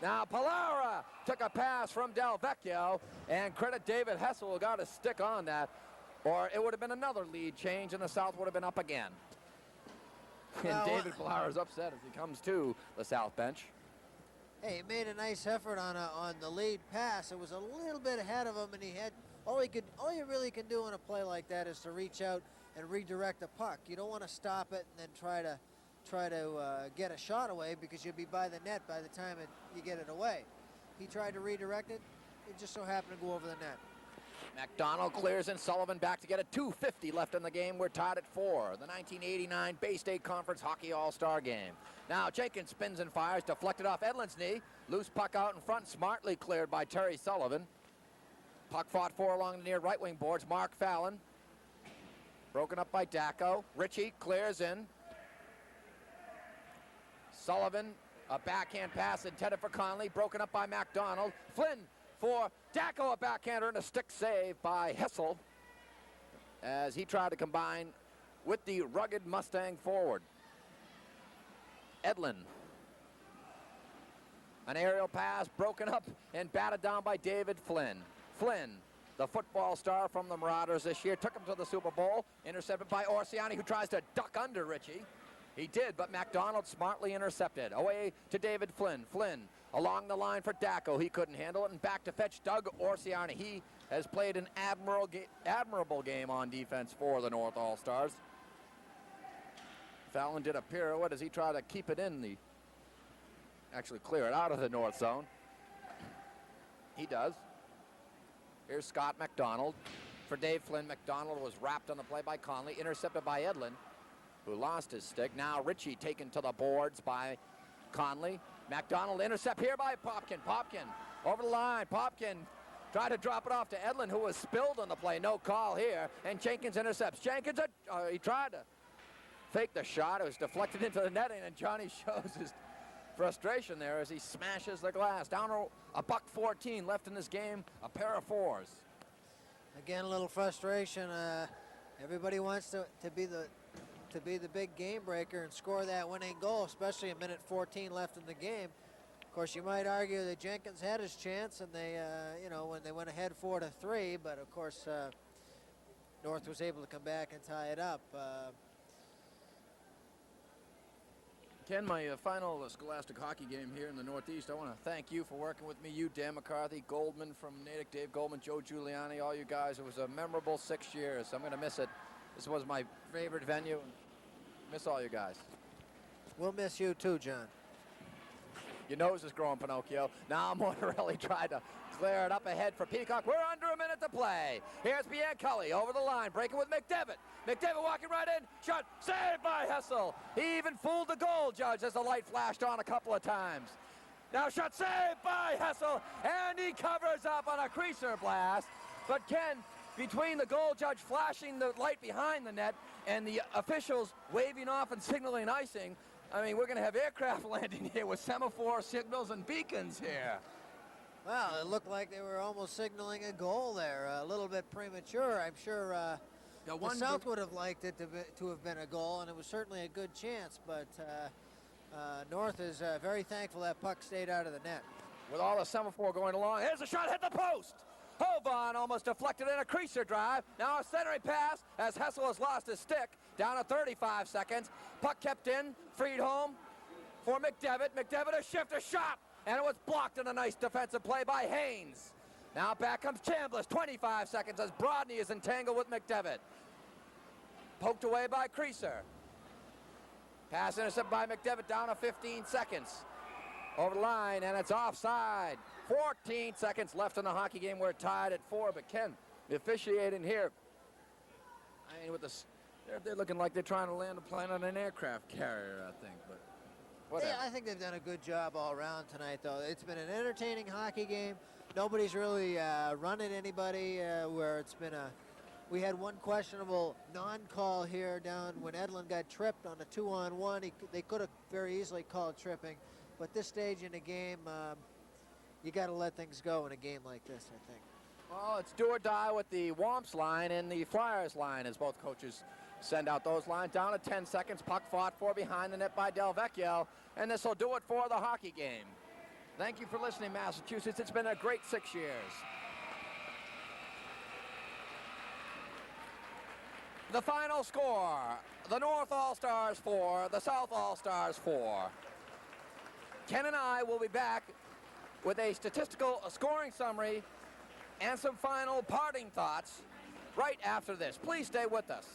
Now Palara took a pass from Del Vecchio, and credit David Hessel, who got a stick on that, or it would have been another lead change, and the South would have been up again. And David Palara's upset as he comes to the South bench. Hey, he made a nice effort on the lead pass. It was a little bit ahead of him, and he had all you really can do in a play like that is to reach out and redirect the puck. You don't want to stop it and then try to get a shot away, because you'll be by the net by the time you get it away. He tried to redirect it. It just so happened to go over the net. McDonald clears in. Sullivan back to get it. 2:50 left in the game. We're tied at 4. The 1989 Bay State Conference Hockey All-Star Game. Now Jenkins spins and fires, deflected off Edlin's knee. Loose puck out in front, smartly cleared by Terry Sullivan. Puck fought for along the near right wing boards. Mark Fallon. Broken up by Dacko. Ritchie clears in. Sullivan, a backhand pass intended for Conley, broken up by MacDonald. Flynn for Dacko, a backhander, and a stick save by Hessel as he tried to combine with the rugged Mustang forward. Edlin. An aerial pass broken up and batted down by David Flynn. Flynn, the football star from the Marauders this year, took him to the Super Bowl, intercepted by Orsiani, who tries to duck under Ritchie. He did, but MacDonald smartly intercepted. Away to David Flynn. Flynn along the line for Dacko. He couldn't handle it, and back to fetch Doug Orsiani. He has played an admirable game on defense for the North All-Stars. Fallon did a pirouette as he tried to keep it in actually clear it out of the North zone. He does. Here's Scott MacDonald for Dave Flynn. MacDonald was wrapped on the play by Conley, intercepted by Edlin, who lost his stick. Now Ritchie taken to the boards by Conley. MacDonald intercept here by Popkin. Popkin over the line. Popkin tried to drop it off to Edlin, who was spilled on the play. No call here. And Jenkins intercepts. Jenkins, he tried to fake the shot. It was deflected into the netting, and Johnny shows his frustration there as he smashes the glass. Down a $1:14 left in this game. A pair of 4s. Again, a little frustration. Everybody wants to be the big game breaker and score that winning goal, especially a minute 14 left in the game. Of course, you might argue that Jenkins had his chance, and they, when they went ahead 4-3, but of course, North was able to come back and tie it up. Ken, my final Scholastic hockey game here in the Northeast, I want to thank you for working with me. You, Dan McCarthy, Goldman from Natick, Dave Goldman, Joe Giuliani, all you guys. It was a memorable 6 years. I'm going to miss it. This was my favorite venue. Miss all you guys. We'll miss you too, John. Your nose is growing, Pinocchio. Now Mortarelli tried to clear it up ahead for Peacock. We're under a minute to play. Here's Bianculli over the line, breaking with McDevitt. McDevitt walking right in. Shot saved by Hessel. He even fooled the goal judge as the light flashed on a couple of times. Now shot saved by Hessel, and he covers up on a creaser blast. But Ken, between the goal judge flashing the light behind the net and the officials waving off and signaling icing, I mean, we're going to have aircraft landing here with semaphore signals and beacons here. Well, it looked like they were almost signaling a goal there. A little bit premature. I'm sure the South would have liked it to have been a goal, and it was certainly a good chance. But North is very thankful that puck stayed out of the net. With all the semaphore going along, here's a shot, hit the post. Hovan almost deflected in a creaser drive. Now a centering pass as Hessel has lost his stick. Down to 35 seconds. Puck kept in, freed home for McDevitt. McDevitt a shift, a shot, and it was blocked in a nice defensive play by Haynes. Now back comes Chambliss, 25 seconds as Brodney is entangled with McDevitt. Poked away by Creaser. Pass intercepted by McDevitt, down to 15 seconds. Over the line, and it's offside. 14 seconds left in the hockey game. We're tied at 4, but Ken, the officiating here, I mean, with the, they're looking like they're trying to land a plane on an aircraft carrier, I think, but whatever. Yeah, I think they've done a good job all around tonight, though. It's been an entertaining hockey game. Nobody's really running anybody where it's been a... We had one questionable non-call here down when Edlin got tripped on a 2-on-1. They could have very easily called tripping. But this stage in the game, you got to let things go in a game like this, I think. Well, it's do or die with the Womps line and the Flyers line as both coaches send out those lines. Down to 10 seconds, puck fought for behind the net by Del Vecchio, and this will do it for the hockey game. Thank you for listening, Massachusetts. It's been a great 6 years. The final score, the North All-Stars 4, the South All-Stars 4. Ken and I will be back with a statistical scoring summary and some final parting thoughts right after this. Please stay with us.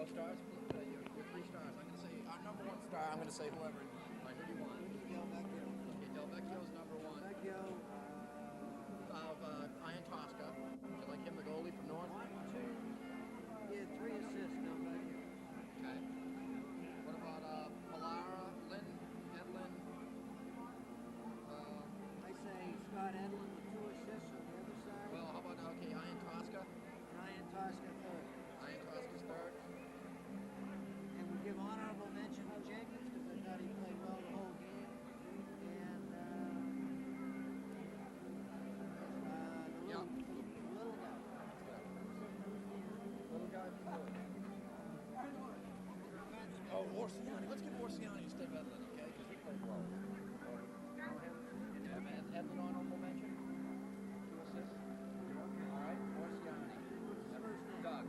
Stars, your 3 stars. I'm going to say our number 1 star. I'm going to say whoever. Like, who do you want? Del Vecchio. Okay, Del Vecchio's number 1. Vecchio. Of Ian Tosca. Would you like him, the goalie from North? 1, 2. He had 3 assists, Del Vecchio. Okay. What about Palara, Lynn, Edlin? I say Scott Edlin with 2 assists on the other side. Well, how about Ian Tosca? Ryan Tosca third. Ian Tosca's third. And we give honorable mention to Jenkins because I thought he played well the whole game. And the little guy. Oh, Oh, Orsiani. Let's give Orsiani instead of Edlin, okay? Because he played well. Have Edlin honorable mention? 2 assists? All right, Orsiani. Doug.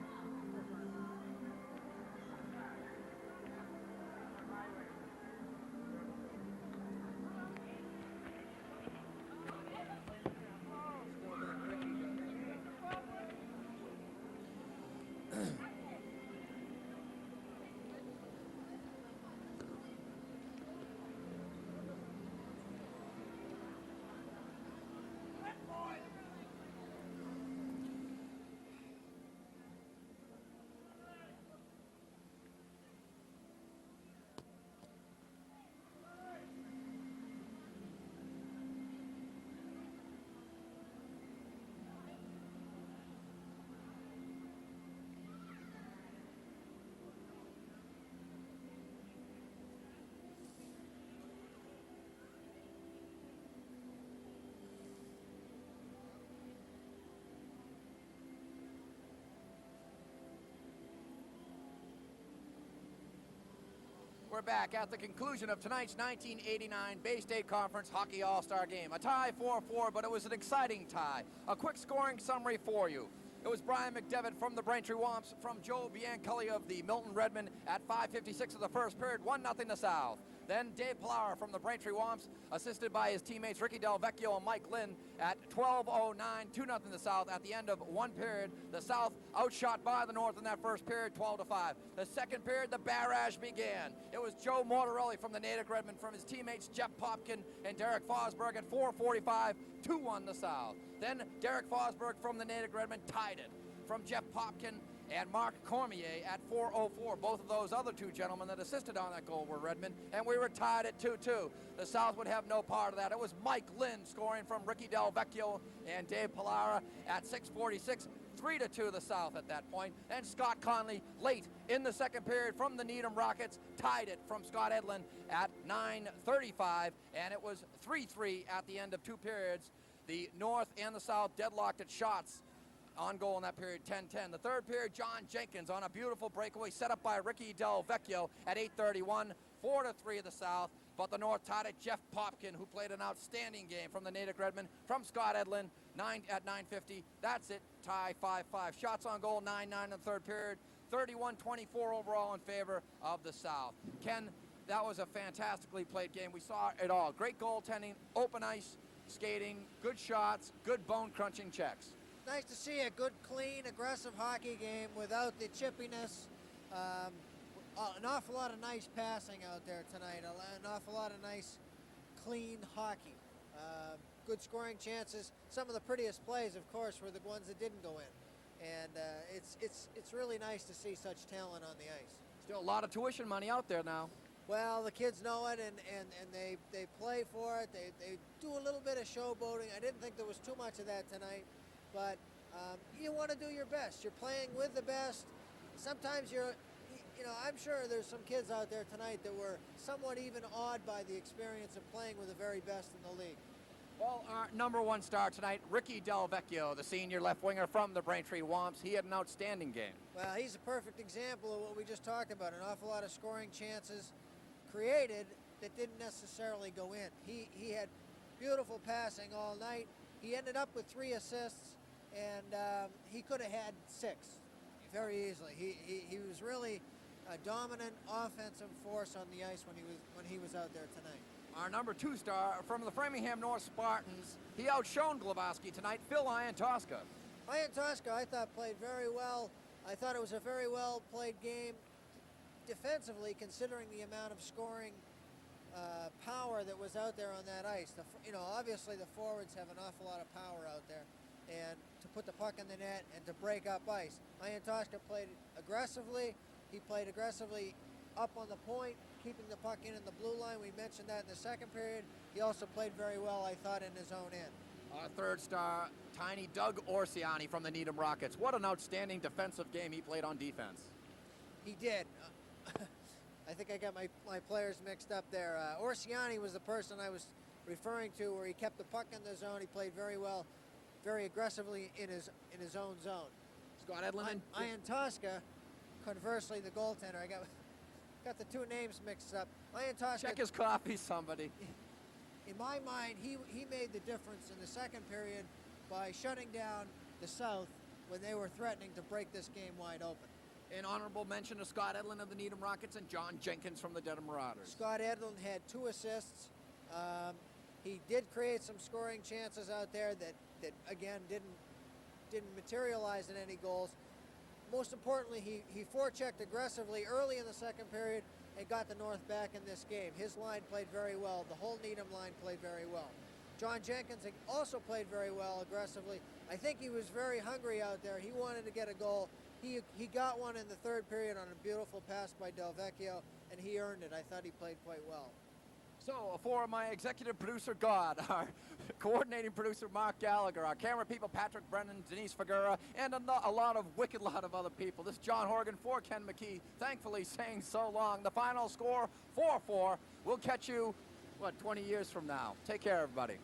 We're back at the conclusion of tonight's 1989 Bay State Conference Hockey All-Star Game. A tie 4-4, but it was an exciting tie. A quick scoring summary for you. It was Brian McDevitt from the Braintree Womps, from Joe Bianculli of the Milton Redmen at 5:56 of the first period, 1-0 the South. Then Dave Pilar from the Braintree Womps, assisted by his teammates Ricky Del Vecchio and Mike Lynn at 12:09, 2-0 the South. At the end of one period, the South outshot by the North in that first period, 12-5. The second period, the barrage began. It was Joe Mortarelli from the Natick Redmen from his teammates Jeff Popkin and Derek Fosberg at 4:45, 2-1 the South. Then Derek Fosberg from the Natick Redmen tied it from Jeff Popkin and Mark Cormier at 4:04. Both of those other two gentlemen that assisted on that goal were Redmen, and we were tied at 2-2. The South would have no part of that. It was Mike Lynn scoring from Ricky Del Vecchio and Dave Pilara at 6:46, 3-2 the South at that point. And Scott Conley late in the second period from the Needham Rockets tied it from Scott Edlin at 9:35, and it was 3-3 at the end of two periods. The North and the South deadlocked at shots on goal in that period, 10-10. The third period, John Jenkins on a beautiful breakaway set up by Ricky Del Vecchio at 8:31, 4-3 the South. But the North tied it. Jeff Popkin, who played an outstanding game from the Natick Redmen, from Scott Edlin, at 9:50. That's it, tie 5-5. Shots on goal, 9-9 in the third period, 31-24 overall in favor of the South. Ken, that was a fantastically played game. We saw it all. Great goaltending, open ice skating, good shots, good bone-crunching checks. Nice to see a good, clean, aggressive hockey game without the chippiness. An awful lot of nice passing out there tonight. An awful lot of nice, clean hockey. Good scoring chances. Some of the prettiest plays, of course, were the ones that didn't go in. And it's really nice to see such talent on the ice. Still a lot of tuition money out there now. Well, the kids know it, and they play for it. They do a little bit of showboating. I didn't think there was too much of that tonight. But you want to do your best. You're playing with the best. Sometimes I'm sure there's some kids out there tonight that were somewhat even awed by the experience of playing with the very best in the league. Well, our number one star tonight, Ricky Del Vecchio, the senior left winger from the Braintree Womps. He had an outstanding game. Well, he's a perfect example of what we just talked about. An awful lot of scoring chances created that didn't necessarily go in. He had beautiful passing all night. He ended up with 3 assists, and he could have had 6 very easily. He was really a dominant offensive force on the ice when he was out there tonight. Our number 2 star from the Framingham North Spartans, he outshone Glavaski tonight, Phil Iantosca. Iantosca, I thought, played very well. I thought it was a very well played game defensively, considering the amount of scoring power that was out there on that ice. Obviously the forwards have an awful lot of power out there, and to put the puck in the net and to break up ice. Iantosca played aggressively. He played aggressively up on the point, keeping the puck in the blue line. We mentioned that in the second period. He also played very well, I thought, in his own end. Our third star, tiny Doug Orsiani from the Needham Rockets. What an outstanding defensive game he played on defense. He did. I think I got my players mixed up there. Orsiani was the person I was referring to, where he kept the puck in the zone. He played very well, very aggressively in his own zone. Scott Edlin. Iantosca, conversely, the goaltender. got the two names mixed up. Leontoshka, Check his coffee, somebody. in my mind, he made the difference in the second period by shutting down the South when they were threatening to break this game wide open. An honorable mention to Scott Edlin of the Needham Rockets and John Jenkins from the Dedham Marauders. Scott Edlin had 2 assists. He did create some scoring chances out there that again didn't materialize in any goals. Most importantly, he forechecked aggressively early in the second period and got the North back in this game. His line played very well. The whole Needham line played very well. John Jenkins also played very well aggressively. I think he was very hungry out there. He wanted to get a goal. He got one in the third period on a beautiful pass by Del Vecchio, and he earned it. I thought he played quite well. So, for my executive producer, God, our coordinating producer, Mark Gallagher, our camera people, Patrick Brennan, Denise Figuera, and a lot of wicked lot of other people. This is John Horrigan for Ken McKee, thankfully saying so long. The final score, 4-4. We'll catch you, 20 years from now. Take care, everybody.